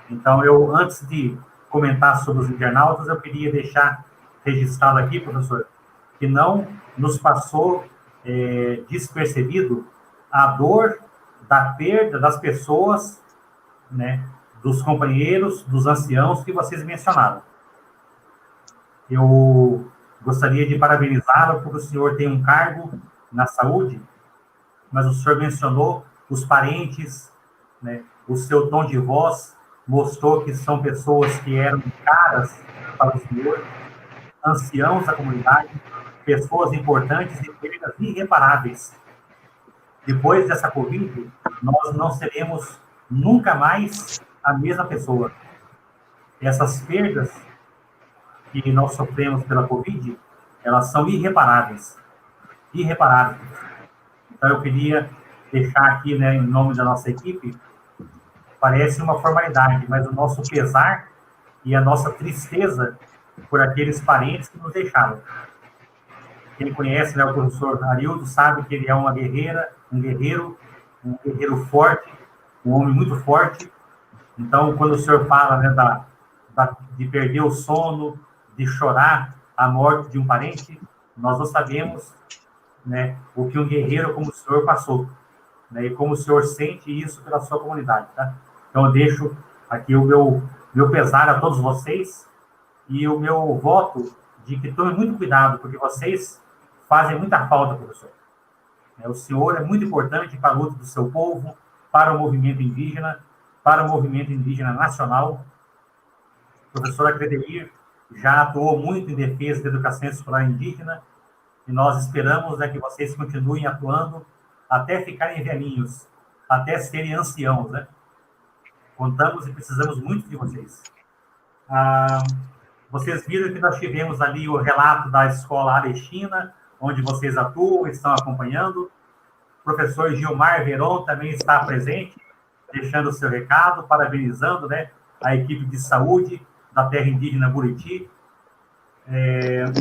Speaker 1: Então, eu, antes de comentar sobre os internautas, eu queria deixar registrado aqui, professor, que não nos passou despercebido a dor da perda das pessoas, né, dos companheiros, dos anciãos que vocês mencionaram. Eu gostaria de parabenizá-lo porque o senhor tem um cargo na saúde, mas o senhor mencionou os parentes, né, o seu tom de voz mostrou que são pessoas que eram caras para o senhor, anciãos da comunidade, pessoas importantes e perdas irreparáveis. Depois dessa Covid, nós não seremos nunca mais a mesma pessoa. Essas perdas que nós sofremos pela Covid, elas são irreparáveis. Irreparáveis. Então, eu queria deixar aqui, né, em nome da nossa equipe, parece uma formalidade, mas o nosso pesar e a nossa tristeza por aqueles parentes que nos deixaram. Quem conhece, né, o professor Arildo sabe que ele é uma guerreira, um guerreiro forte, um homem muito forte. Então, quando o senhor fala, né, de perder o sono, de chorar a morte de um parente, nós não sabemos, né, o que um guerreiro como o senhor passou, né, e como o senhor sente isso pela sua comunidade, tá? Então, eu deixo aqui o meu pesar a todos vocês e o meu voto de que tomem muito cuidado, porque vocês fazem muita falta, professor. O senhor é muito importante para a luta do seu povo, para o movimento indígena nacional. A professora Cledeir já atuou muito em defesa da educação escolar indígena e nós esperamos, né, que vocês continuem atuando até ficarem velhinhos, até serem anciãos, né? Contamos e precisamos muito de vocês. Vocês viram que nós tivemos ali o relato da escola Arestina, onde vocês atuam, estão acompanhando. O professor Gilmar Veron também está presente, deixando o seu recado, parabenizando, né, a equipe de saúde da terra indígena Buriti,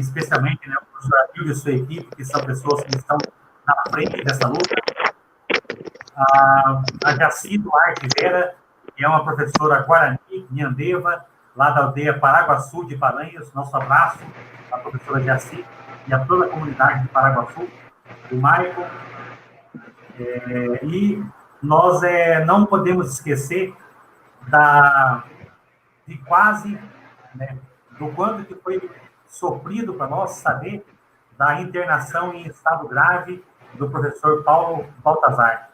Speaker 1: especialmente, né, o professor Arildo e sua equipe, que são pessoas que estão na frente dessa luta. A Jaci Duarte Vera, que é uma professora Guarani, Nhandeva, lá da aldeia Paraguaçu de Paranhos. Nosso abraço à professora Jaci e a toda a comunidade de Paraguaçu, o Maicon. E nós não podemos esquecer de quase, né, do quanto que foi sofrido para nós saber da internação em estado grave do professor Paulo Baltazar,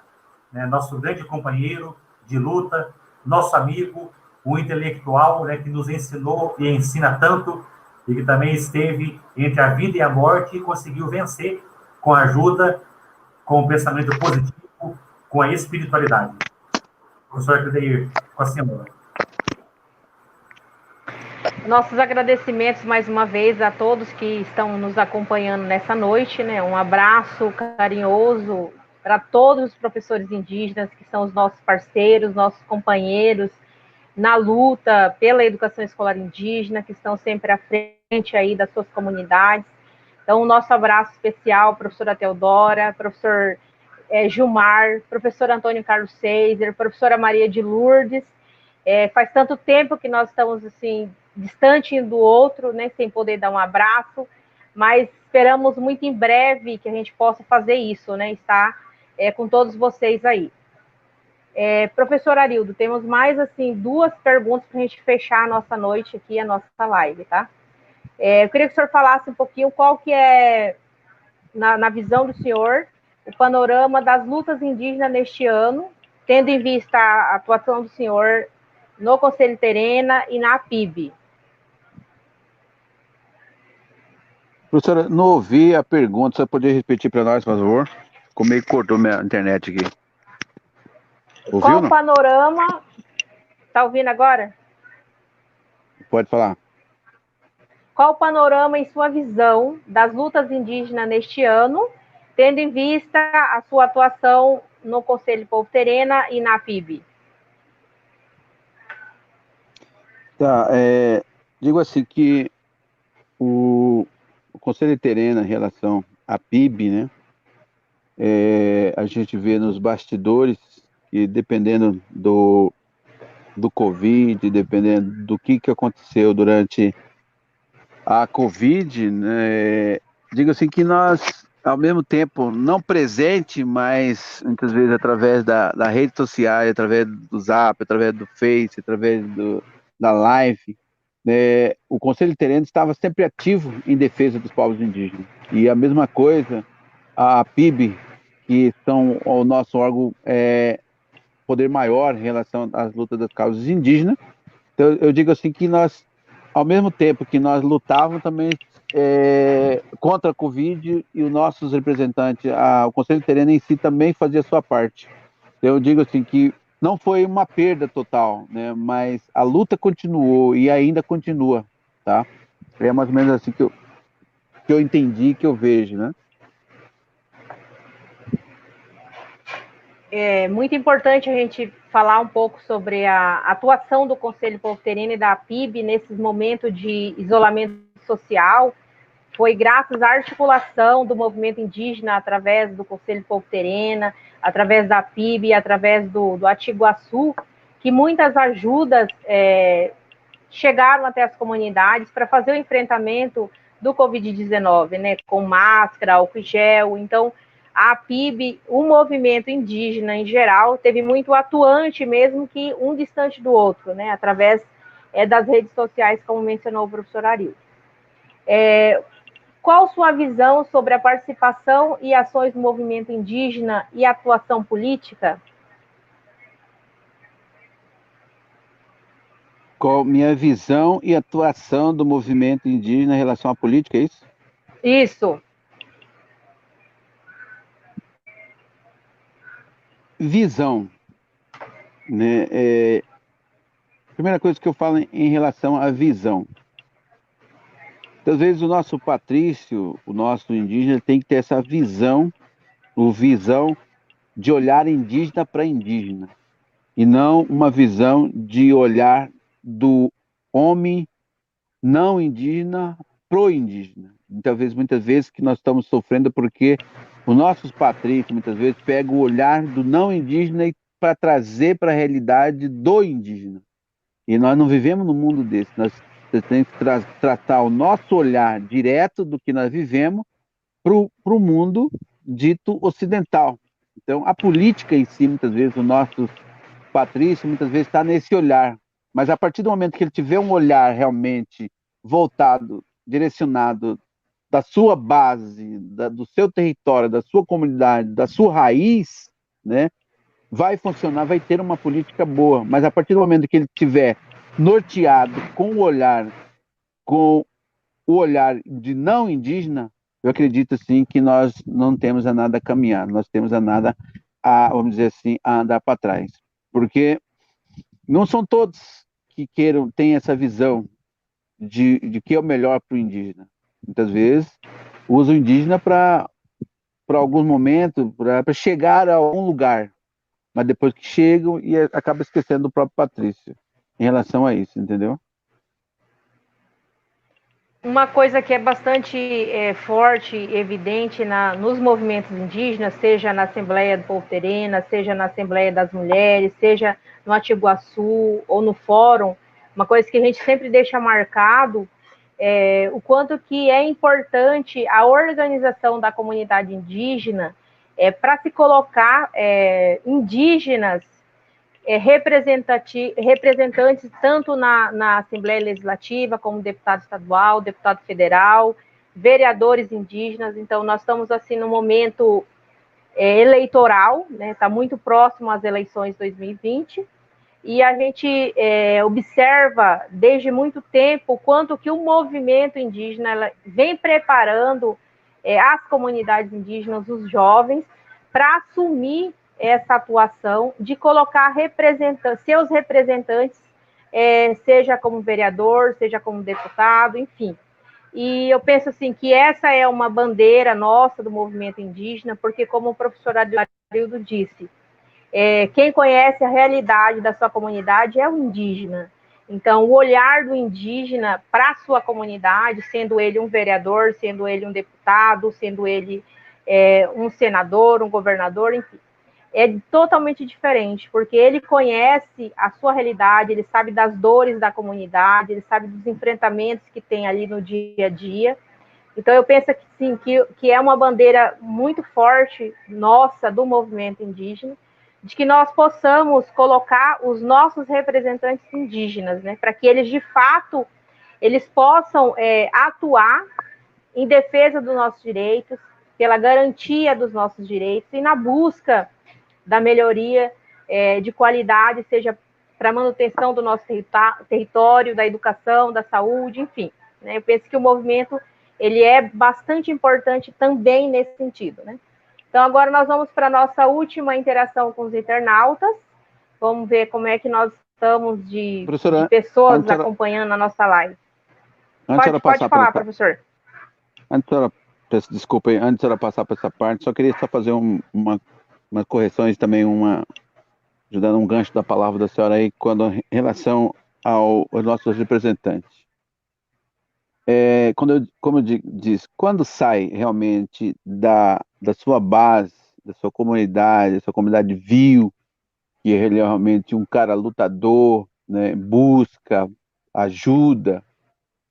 Speaker 1: né, nosso grande companheiro de luta, nosso amigo, um intelectual, né, que nos ensinou e ensina tanto, e que também esteve entre a vida e a morte e conseguiu vencer com a ajuda, com o pensamento positivo, com a espiritualidade. Professor Cledeir, com a senhora.
Speaker 3: Nossos agradecimentos mais uma vez a todos que estão nos acompanhando nessa noite, né? Um abraço carinhoso para todos os professores indígenas que são os nossos parceiros, nossos companheiros na luta pela educação escolar indígena, que estão sempre à frente aí das suas comunidades. Então, o nosso abraço especial, professora Teodora, professor Gilmar, professor Antônio Carlos Seiser, professora Maria de Lourdes. Faz tanto tempo que nós estamos assim distante um do outro, né, sem poder dar um abraço, mas esperamos muito em breve que a gente possa fazer isso, né, estar com todos vocês aí. Professor Arildo, temos mais assim 2 perguntas para a gente fechar a nossa noite aqui, a nossa live, tá? Eu queria que o senhor falasse um pouquinho qual que é, na visão do senhor, o panorama das lutas indígenas neste ano, tendo em vista a atuação do senhor no Conselho Terena e na PIB.
Speaker 2: Professora, não ouvi a pergunta, você poderia repetir para nós, por favor? Como é que cortou minha internet aqui? Ouviu,
Speaker 3: qual
Speaker 2: não?
Speaker 3: o panorama... Está ouvindo agora?
Speaker 2: Pode falar.
Speaker 3: Qual o panorama, em sua visão, das lutas indígenas neste ano, tendo em vista a sua atuação no Conselho Povo Terena e na PIB?
Speaker 2: Tá, digo assim que o Conselho Terena em relação à PIB, né, a gente vê nos bastidores que dependendo do Covid, dependendo do que aconteceu durante a Covid, né, digo assim que nós, ao mesmo tempo, não presente, mas muitas vezes através da rede social, através do Zap, através do Face, através da live, né, o Conselho Terena estava sempre ativo em defesa dos povos indígenas. E a mesma coisa, a PIB, que são o nosso órgão poder maior em relação às lutas das causas indígenas. Então, eu digo assim que nós, ao mesmo tempo que nós lutávamos também contra a Covid, e os nossos representantes, o Conselho Terena em si também fazia a sua parte. Eu digo assim que não foi uma perda total, né? Mas a luta continuou e ainda continua, tá? É mais ou menos assim que eu entendi, que eu vejo, né?
Speaker 3: é muito importante a gente falar um pouco sobre a atuação do Conselho Povo Terena e da PIB nesses momentos de isolamento social. Foi graças à articulação do movimento indígena através do Conselho Povo Terena, através da PIB, através do Atiguaçu, que muitas ajudas chegaram até as comunidades para fazer o enfrentamento do Covid-19, né, com máscara, álcool gel. Então, a PIB, o movimento indígena em geral, teve muito atuante, mesmo que um distante do outro, né, através das redes sociais, como mencionou o professor Arildo. Qual sua visão sobre a participação e ações do movimento indígena e atuação política?
Speaker 2: Qual minha visão e atuação do movimento indígena em relação à política, é isso?
Speaker 3: Isso.
Speaker 2: Visão, né? Primeira coisa que eu falo em relação à visão. Às vezes o nosso patrício, o nosso indígena, tem que ter essa visão, visão de olhar indígena para indígena, e não uma visão de olhar do homem não indígena pro indígena. Muitas vezes que nós estamos sofrendo porque os nossos patrícios, muitas vezes, pegam o olhar do não indígena para trazer para a realidade do indígena. E nós não vivemos num mundo desse. Nós temos que tratar o nosso olhar direto do que nós vivemos para o mundo dito ocidental. Então, a política em si, muitas vezes, o nosso patrício, muitas vezes, está nesse olhar. Mas a partir do momento que ele tiver um olhar realmente voltado, direcionado da sua base, do seu território, da sua comunidade, da sua raiz, né, vai funcionar, vai ter uma política boa. Mas a partir do momento que ele tiver norteado com o olhar de não indígena, eu acredito sim que nós não temos a nada a caminhar, nós temos a nada a, vamos dizer assim, a andar para trás. Porque não são todos que têm essa visão de que é o melhor para o indígena. Muitas vezes usa o indígena para alguns momentos, para chegar a algum lugar, mas depois que chegam e acaba esquecendo do próprio patrício em relação a isso, entendeu?
Speaker 3: Uma coisa que é bastante forte e evidente nos movimentos indígenas, seja na Assembleia do Povo Terena, seja na Assembleia das Mulheres, seja no Atiguaçu ou no Fórum, uma coisa que a gente sempre deixa marcado o quanto que é importante a organização da comunidade indígena para se colocar indígenas representantes tanto na Assembleia Legislativa, como deputado estadual, deputado federal, vereadores indígenas. Então, nós estamos, assim, no momento eleitoral, né? Está muito próximo às eleições de 2020, e a gente observa desde muito tempo o quanto que o movimento indígena vem preparando as comunidades indígenas, os jovens, para assumir essa atuação de colocar seus representantes, seja como vereador, seja como deputado, enfim. E eu penso assim que essa é uma bandeira nossa do movimento indígena, porque como o professor Arildo disse, quem conhece a realidade da sua comunidade é o indígena. Então, o olhar do indígena para a sua comunidade, sendo ele um vereador, sendo ele um deputado, sendo ele um senador, um governador, enfim, é totalmente diferente, porque ele conhece a sua realidade, ele sabe das dores da comunidade, ele sabe dos enfrentamentos que tem ali no dia a dia. Então, eu penso que sim, que é uma bandeira muito forte nossa do movimento indígena, de que nós possamos colocar os nossos representantes indígenas, né, para que eles, de fato, eles possam atuar em defesa dos nossos direitos, pela garantia dos nossos direitos e na busca da melhoria de qualidade, seja para a manutenção do nosso território, da educação, da saúde, enfim. Né? Eu penso que o movimento ele é bastante importante também nesse sentido. Né? Então, agora nós vamos para a nossa última interação com os internautas. Vamos ver como é que nós estamos de pessoas acompanhando a nossa live. Pode falar, professor.
Speaker 2: Antes da senhora, peço desculpa aí, antes da senhora passar para essa parte, só queria fazer uma
Speaker 4: umas correções também, ajudando um gancho da palavra da senhora aí, em relação aos nossos representantes. Como eu disse, quando sai realmente da sua base, da sua comunidade viu que ele é realmente um cara lutador, né, busca ajuda,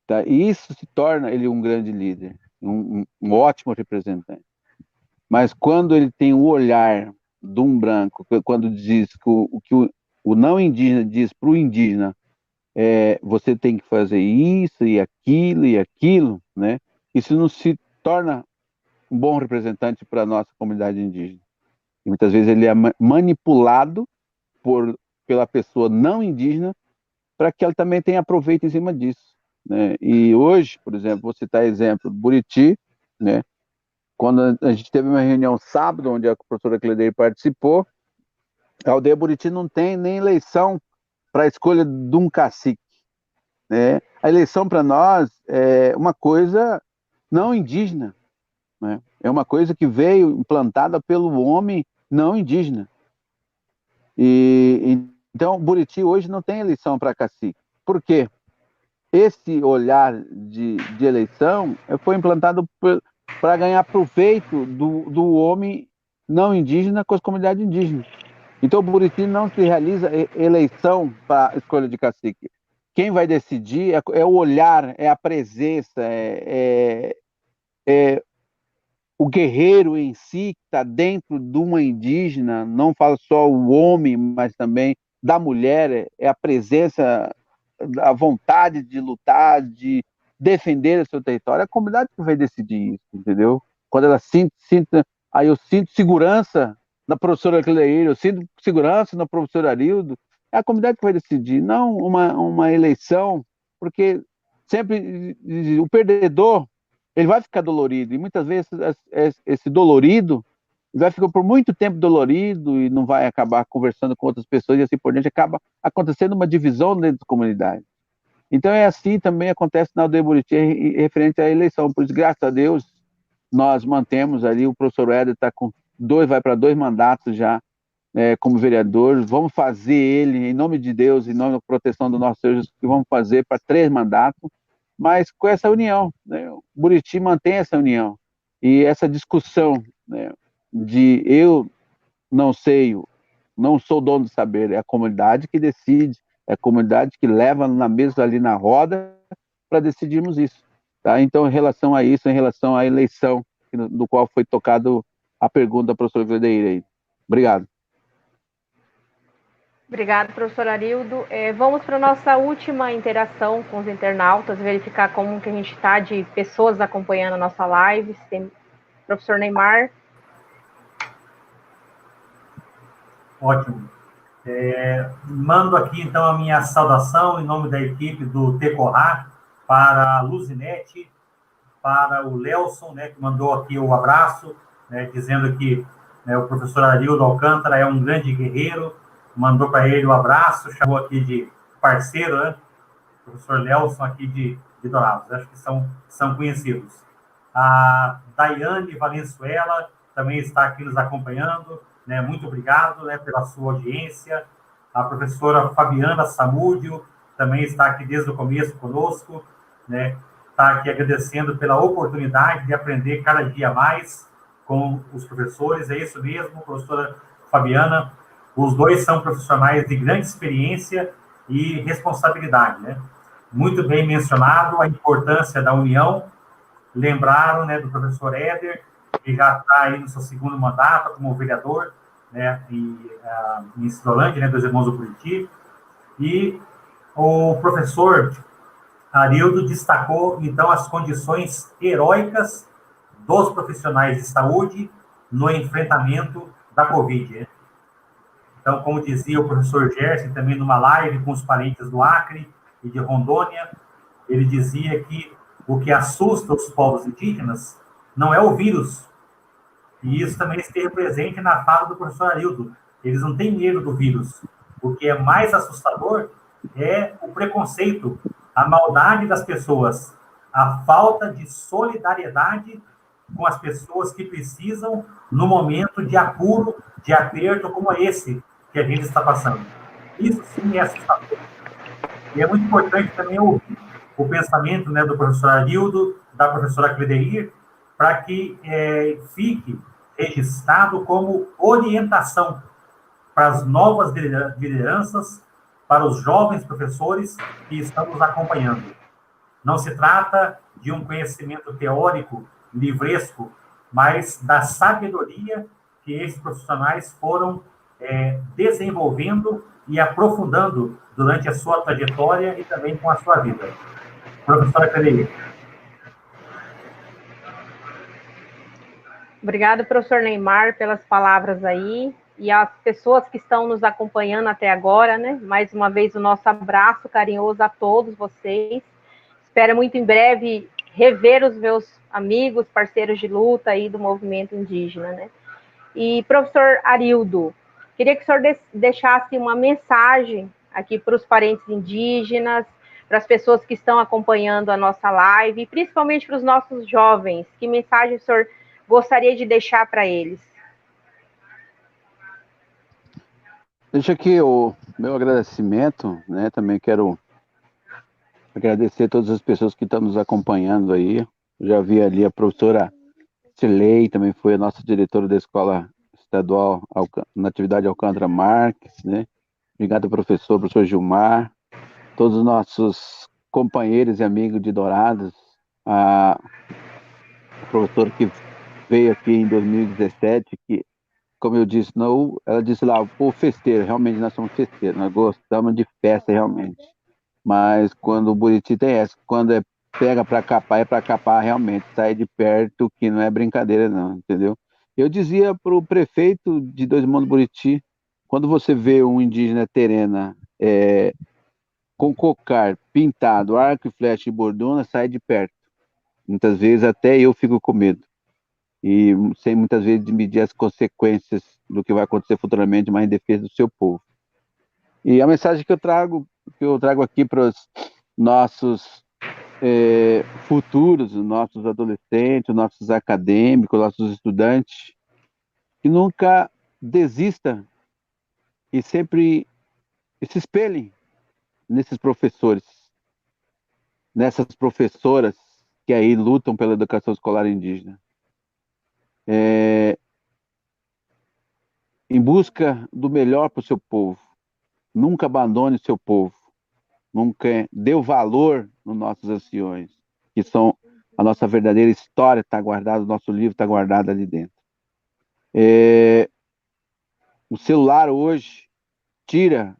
Speaker 4: tá? E isso se torna ele um grande líder, um ótimo representante. Mas quando ele tem o olhar de um branco, quando diz que o não indígena diz para o indígena, você tem que fazer isso e aquilo, né? Isso não se torna um bom representante para a nossa comunidade indígena. E muitas vezes ele é manipulado pela pessoa não indígena para que ela também tenha proveito em cima disso, né? E hoje, por exemplo, vou citar exemplo do Buriti, né? Quando a gente teve uma reunião sábado, onde a professora Cledeir participou, a aldeia Buriti não tem nem eleição para a escolha de um cacique, né? A eleição para nós é uma coisa não indígena, né? É uma coisa que veio implantada pelo homem não indígena. Então, Buriti hoje não tem eleição para cacique. Por quê? Esse olhar de eleição foi implantado para ganhar proveito do homem não indígena com as comunidades indígenas. Então, o Buriti não se realiza eleição para escolha de cacique. Quem vai decidir é o olhar, é a presença, o guerreiro em si que está dentro de uma indígena, não falo só o homem, mas também da mulher, é a presença, a vontade de lutar, de defender o seu território. É a comunidade que vai decidir isso, entendeu? Quando ela aí eu sinto segurança na professora Cledeir, eu sinto segurança no professor Arildo, é a comunidade que vai decidir, não uma eleição, porque sempre o perdedor ele vai ficar dolorido, e muitas vezes esse dolorido vai ficar por muito tempo dolorido e não vai acabar conversando com outras pessoas, e assim por diante acaba acontecendo uma divisão dentro da comunidade. Então é assim também acontece na aldeia Buriti referente à eleição, por isso, graças a Deus, nós mantemos ali, o professor Éder vai para 2 mandatos já como vereador, vamos fazer ele, em nome de Deus, em nome da proteção do nosso Senhor Jesus, que vamos fazer para 3 mandatos, mas com essa união, né? O Buriti mantém essa união, e essa discussão, né, de eu não sei, não sou dono do saber, é a comunidade que decide, é a comunidade que leva na mesa ali na roda para decidirmos isso, tá? Então, em relação a isso, em relação à eleição, do qual foi tocado a pergunta da professora Cledeir aí. Obrigado.
Speaker 3: Obrigada, professor Arildo. Vamos para a nossa última interação com os internautas, verificar como que a gente está de pessoas acompanhando a nossa live. Tem professor Neymar.
Speaker 1: Ótimo. Mando aqui, então, a minha saudação em nome da equipe do Tecorá para a Luzinete, para o Lelson, né, que mandou aqui o abraço, né, dizendo que o professor Arildo Alcântara é um grande guerreiro, mandou para ele o abraço, chamou aqui de parceiro, né? O professor Lelson aqui de Dourados, acho que são conhecidos. A Daiane Valenzuela também está aqui nos acompanhando, né? Muito obrigado, né, pela sua audiência. A professora Fabiana Samúdio também está aqui desde o começo conosco, né? Está aqui agradecendo pela oportunidade de aprender cada dia mais com os professores. É isso mesmo, professora Fabiana. Os dois são profissionais de grande experiência e responsabilidade, né? Muito bem mencionado a importância da união. Lembraram, né, do professor Éder, que já está aí no seu 2º mandato como vereador, né, em Cidolândia, né, dos Irmãos do Buriti. E o professor Arildo destacou, então, as condições heróicas dos profissionais de saúde no enfrentamento da Covid, né? Então, como dizia o professor Gerson, também numa live com os parentes do Acre e de Rondônia, ele dizia que o que assusta os povos indígenas não é o vírus. E isso também esteve presente na fala do professor Arildo. Eles não têm medo do vírus. O que é mais assustador é o preconceito, a maldade das pessoas, a falta de solidariedade com as pessoas que precisam no momento de apuro, de aperto como esse que a gente está passando. Isso sim é assustador. E é muito importante também ouvir o pensamento, né, do professor Arildo, da professora Cledeir, para que fique registrado como orientação para as novas lideranças, para os jovens professores que estão nos acompanhando. Não se trata de um conhecimento teórico, livresco, mas da sabedoria que esses profissionais foram desenvolvendo e aprofundando durante a sua trajetória e também com a sua vida. Professora Cledeir.
Speaker 3: Obrigada, professor Neymar, pelas palavras aí. E as pessoas que estão nos acompanhando até agora, né? Mais uma vez, o nosso abraço carinhoso a todos vocês. Espero muito em breve rever os meus amigos, parceiros de luta aí do movimento indígena, né? E, professor Arildo, queria que o senhor deixasse uma mensagem aqui para os parentes indígenas, para as pessoas que estão acompanhando a nossa live, e principalmente para os nossos jovens. Que mensagem o senhor gostaria de deixar para eles?
Speaker 5: Deixa aqui o meu agradecimento, né? Também quero agradecer todas as pessoas que estão nos acompanhando aí. Eu já vi ali a professora Cilei, também foi a nossa diretora da Escola Estadual Natividade Alcântara Marques, né? Obrigado, professor Gilmar, todos os nossos companheiros e amigos de Dourados, a professora que veio aqui em 2017, que, como eu disse, não, ela disse lá, pô, festeiro, realmente nós somos festeiros, nós gostamos de festa realmente. Mas quando o Buriti tem essa, quando pega para capar, é para capar realmente, sair de perto, que não é brincadeira não, entendeu? Eu dizia para o prefeito de Dois Montes Buriti, quando você vê um indígena terena com cocar pintado, arco e flecha e bordona, sai de perto. Muitas vezes até eu fico com medo. E sem muitas vezes de medir as consequências do que vai acontecer futuramente, mas em defesa do seu povo. E a mensagem que eu trago aqui para os nossos futuros, os nossos adolescentes, os nossos acadêmicos, os nossos estudantes, que nunca desista e sempre se espelhem nesses professores, nessas professoras que aí lutam pela educação escolar indígena. Em busca do melhor para o seu povo. Nunca abandone o seu povo. Nunca dê o valor nos nossos anciões, que são a nossa verdadeira história, está guardada, o nosso livro está guardado ali dentro. O celular hoje tira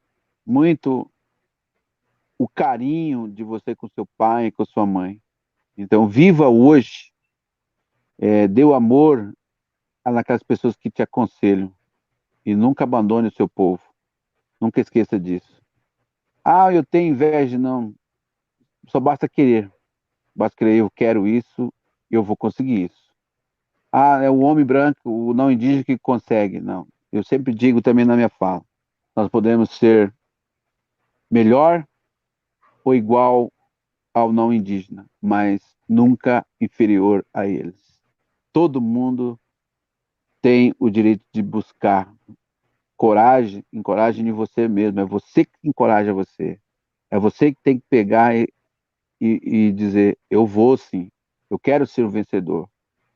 Speaker 5: muito o carinho de você com seu pai e com sua mãe. Então, viva hoje, dê o amor naquelas pessoas que te aconselham e nunca abandone o seu povo. Nunca esqueça disso. Ah, eu tenho inveja, não. Só basta querer. Basta querer, eu quero isso, eu vou conseguir isso. Ah, é o homem branco, o não indígena que consegue. Não. Eu sempre digo também na minha fala, nós podemos ser melhor ou igual ao não indígena, mas nunca inferior a eles. Todo mundo tem o direito de buscar coragem, encoraje em você mesmo. É você que encoraja você. É você que tem que pegar e dizer, eu vou sim, eu quero ser o vencedor.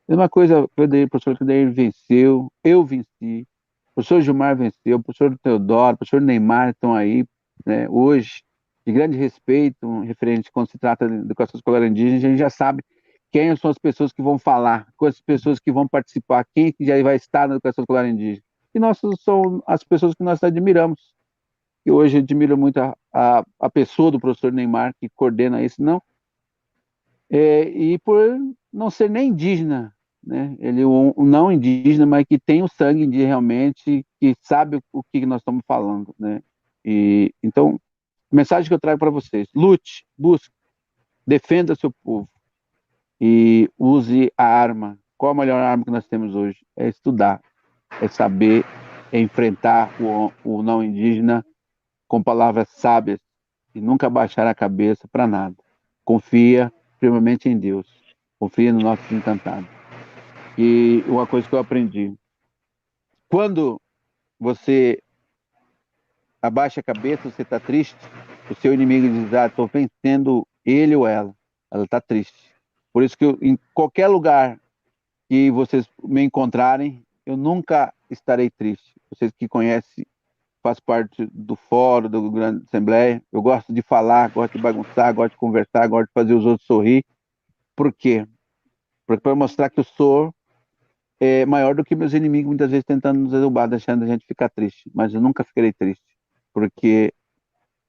Speaker 5: Mesma coisa, o professor Cledeir venceu, eu venci, o professor Gilmar venceu, o professor Teodoro, o professor Neymar estão aí, né, hoje, de grande respeito, referente quando se trata de educação escolar indígena, a gente já sabe quem são as pessoas que vão falar, quais as pessoas que vão participar, quem que já vai estar na educação escolar indígena. E nós são as pessoas que nós admiramos. E hoje eu admiro muito a pessoa do professor Neymar, que coordena isso, não. E por não ser nem indígena, né? Ele é um não indígena, mas que tem o sangue indígena realmente, que sabe o que nós estamos falando, né? E então, a mensagem que eu trago para vocês: lute, busque, defenda seu povo e use a arma. Qual a melhor arma que nós temos hoje? É estudar, é saber enfrentar o não indígena com palavras sábias e nunca baixar a cabeça para nada. Confia firmemente em Deus. Confia no nosso encantado. E uma coisa que eu aprendi: quando você abaixa a cabeça, você está triste, o seu inimigo diz, estou vencendo ele ou ela está triste. Por isso que em qualquer lugar que vocês me encontrarem, eu nunca estarei triste. Vocês que conhecem, faz parte do fórum, do Grande Assembleia, eu gosto de falar, gosto de bagunçar, gosto de conversar, gosto de fazer os outros sorrir. Por quê? Porque para mostrar que eu sou maior do que meus inimigos, muitas vezes tentando nos derrubar, deixando a gente ficar triste. Mas eu nunca ficarei triste, porque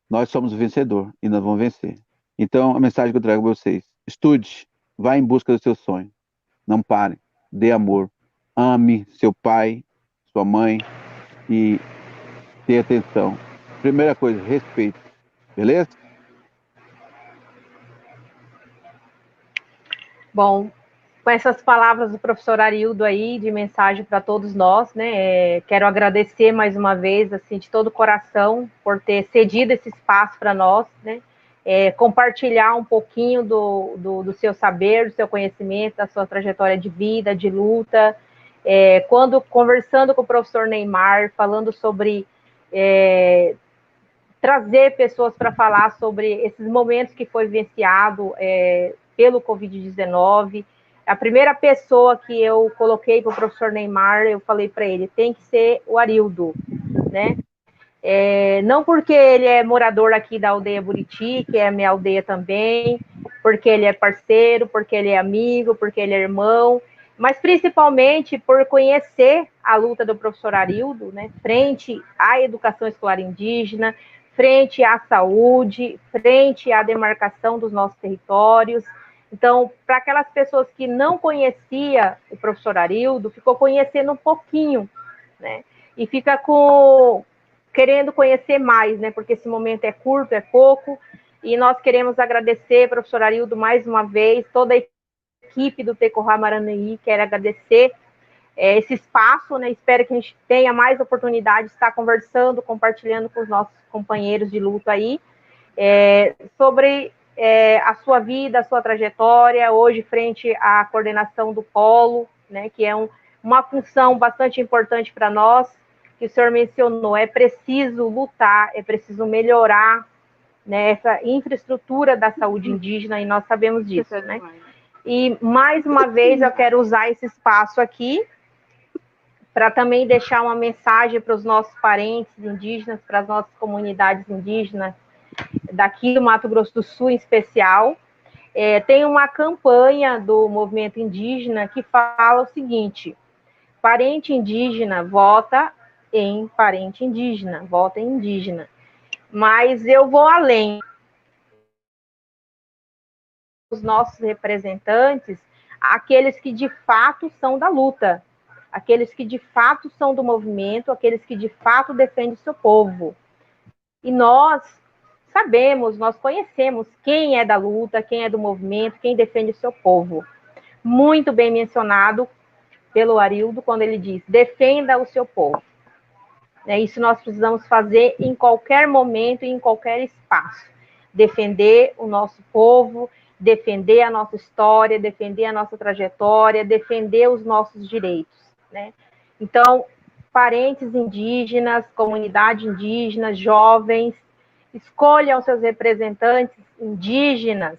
Speaker 5: nós somos o vencedor e nós vamos vencer. Então, a mensagem que eu trago para vocês: estude, vá em busca do seu sonho. Não pare, dê amor, ame seu pai, sua mãe e dê atenção. Primeira coisa, respeito. Beleza?
Speaker 3: Bom, com essas palavras do professor Arildo aí, de mensagem para todos nós, né? Quero agradecer mais uma vez, assim, de todo o coração, por ter cedido esse espaço para nós, né? Compartilhar um pouquinho do seu saber, do seu conhecimento, da sua trajetória de vida, de luta. Quando conversando com o professor Neymar, falando sobre trazer pessoas para falar sobre esses momentos que foi vivenciado pelo Covid-19. A primeira pessoa que eu coloquei para o professor Neymar, eu falei para ele, tem que ser o Arildo, né? Não porque ele é morador aqui da aldeia Buriti, que é a minha aldeia também, porque ele é parceiro, porque ele é amigo, porque ele é irmão, mas principalmente por conhecer a luta do professor Arildo, né, frente à educação escolar indígena, frente à saúde, frente à demarcação dos nossos territórios. Então, para aquelas pessoas que não conheciam o professor Arildo, ficou conhecendo um pouquinho, né, e fica querendo conhecer mais, né? Porque esse momento é curto, é pouco, e nós queremos agradecer, professor Arildo, mais uma vez, toda a equipe do Tecorá Maranaí, quero agradecer esse espaço, né? Espero que a gente tenha mais oportunidade de estar conversando, compartilhando com os nossos companheiros de luta aí, sobre a sua vida, a sua trajetória, hoje frente à coordenação do Polo, né? Que é uma função bastante importante para nós, que o senhor mencionou, é preciso lutar, é preciso melhorar, né, essa infraestrutura da saúde indígena, e nós sabemos disso, né? E, mais uma vez, eu quero usar esse espaço aqui para também deixar uma mensagem para os nossos parentes indígenas, para as nossas comunidades indígenas, daqui do Mato Grosso do Sul, em especial. Tem uma campanha do movimento indígena que fala o seguinte: parente indígena vota em parente indígena, vota em indígena. Mas eu vou além. Os nossos representantes, aqueles que de fato são da luta, aqueles que de fato são do movimento, aqueles que de fato defendem o seu povo. E nós sabemos, nós conhecemos quem é da luta, quem é do movimento, quem defende o seu povo. Muito bem mencionado pelo Arildo, quando ele diz, defenda o seu povo. Isso nós precisamos fazer em qualquer momento e em qualquer espaço. Defender o nosso povo, defender a nossa história, defender a nossa trajetória, defender os nossos direitos, né? Então, parentes indígenas, comunidade indígena, jovens, escolham seus representantes indígenas,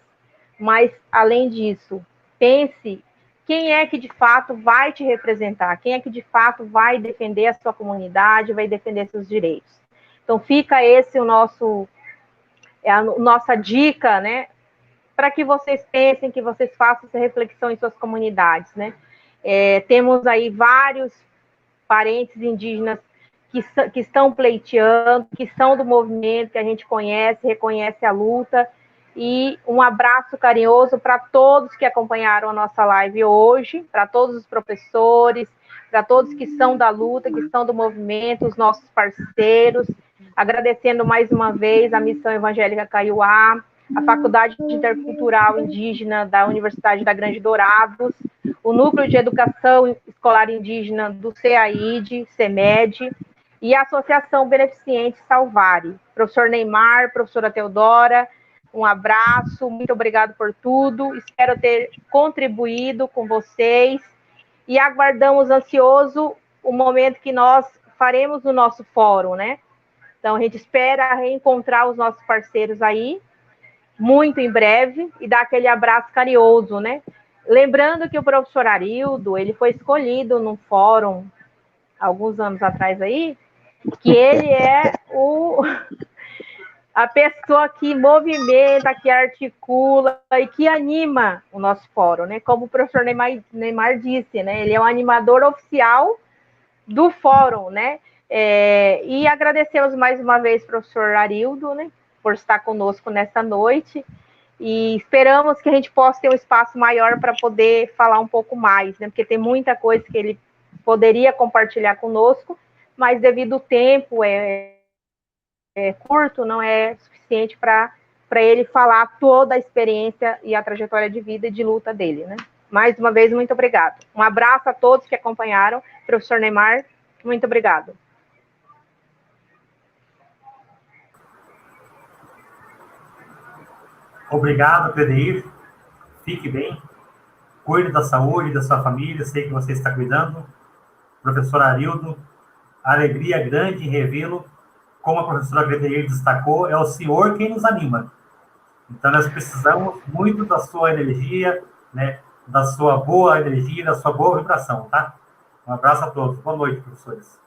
Speaker 3: mas, além disso, pense quem é que de fato vai te representar, quem é que de fato vai defender a sua comunidade, vai defender seus direitos. Então, fica esse a nossa dica, né, para que vocês pensem, que vocês façam essa reflexão em suas comunidades, né. Temos aí vários parentes indígenas que estão pleiteando, que são do movimento, que a gente conhece, reconhece a luta. E um abraço carinhoso para todos que acompanharam a nossa live hoje, para todos os professores, para todos que são da luta, que são do movimento, os nossos parceiros, agradecendo mais uma vez a Missão Evangélica Kaiowá, a Faculdade Intercultural Indígena da Universidade da Grande Dourados, o Núcleo de Educação Escolar Indígena do CEAID, CEMED, e a Associação Beneficente Salvare. Professor Neymar, professora Teodora, um abraço, muito obrigado por tudo, espero ter contribuído com vocês, e aguardamos ansioso o momento que nós faremos no nosso fórum, né? Então, a gente espera reencontrar os nossos parceiros aí, muito em breve, e dar aquele abraço carinhoso, né? Lembrando que o professor Arildo, ele foi escolhido num fórum, alguns anos atrás aí, que ele é a pessoa que movimenta, que articula e que anima o nosso fórum, né? Como o professor Neymar disse, né? Ele é um animador oficial do fórum, né? E agradecemos mais uma vez, professor Arildo, né? Por estar conosco nesta noite. E esperamos que a gente possa ter um espaço maior para poder falar um pouco mais, né? Porque tem muita coisa que ele poderia compartilhar conosco, mas devido ao tempo curto, não é suficiente para ele falar toda a experiência e a trajetória de vida e de luta dele, né? Mais uma vez, muito obrigado. Um abraço a todos que acompanharam. Professor Neymar, muito obrigado.
Speaker 1: Obrigado, Cledeir. Fique bem. Cuide da saúde da sua família. Sei que você está cuidando. Professor Arildo, alegria grande em revê-lo. Como a professora Cledeir destacou, é o senhor quem nos anima. Então, nós precisamos muito da sua energia, né? Da sua boa energia, da sua boa vibração, tá? Um abraço a todos. Boa noite, professores.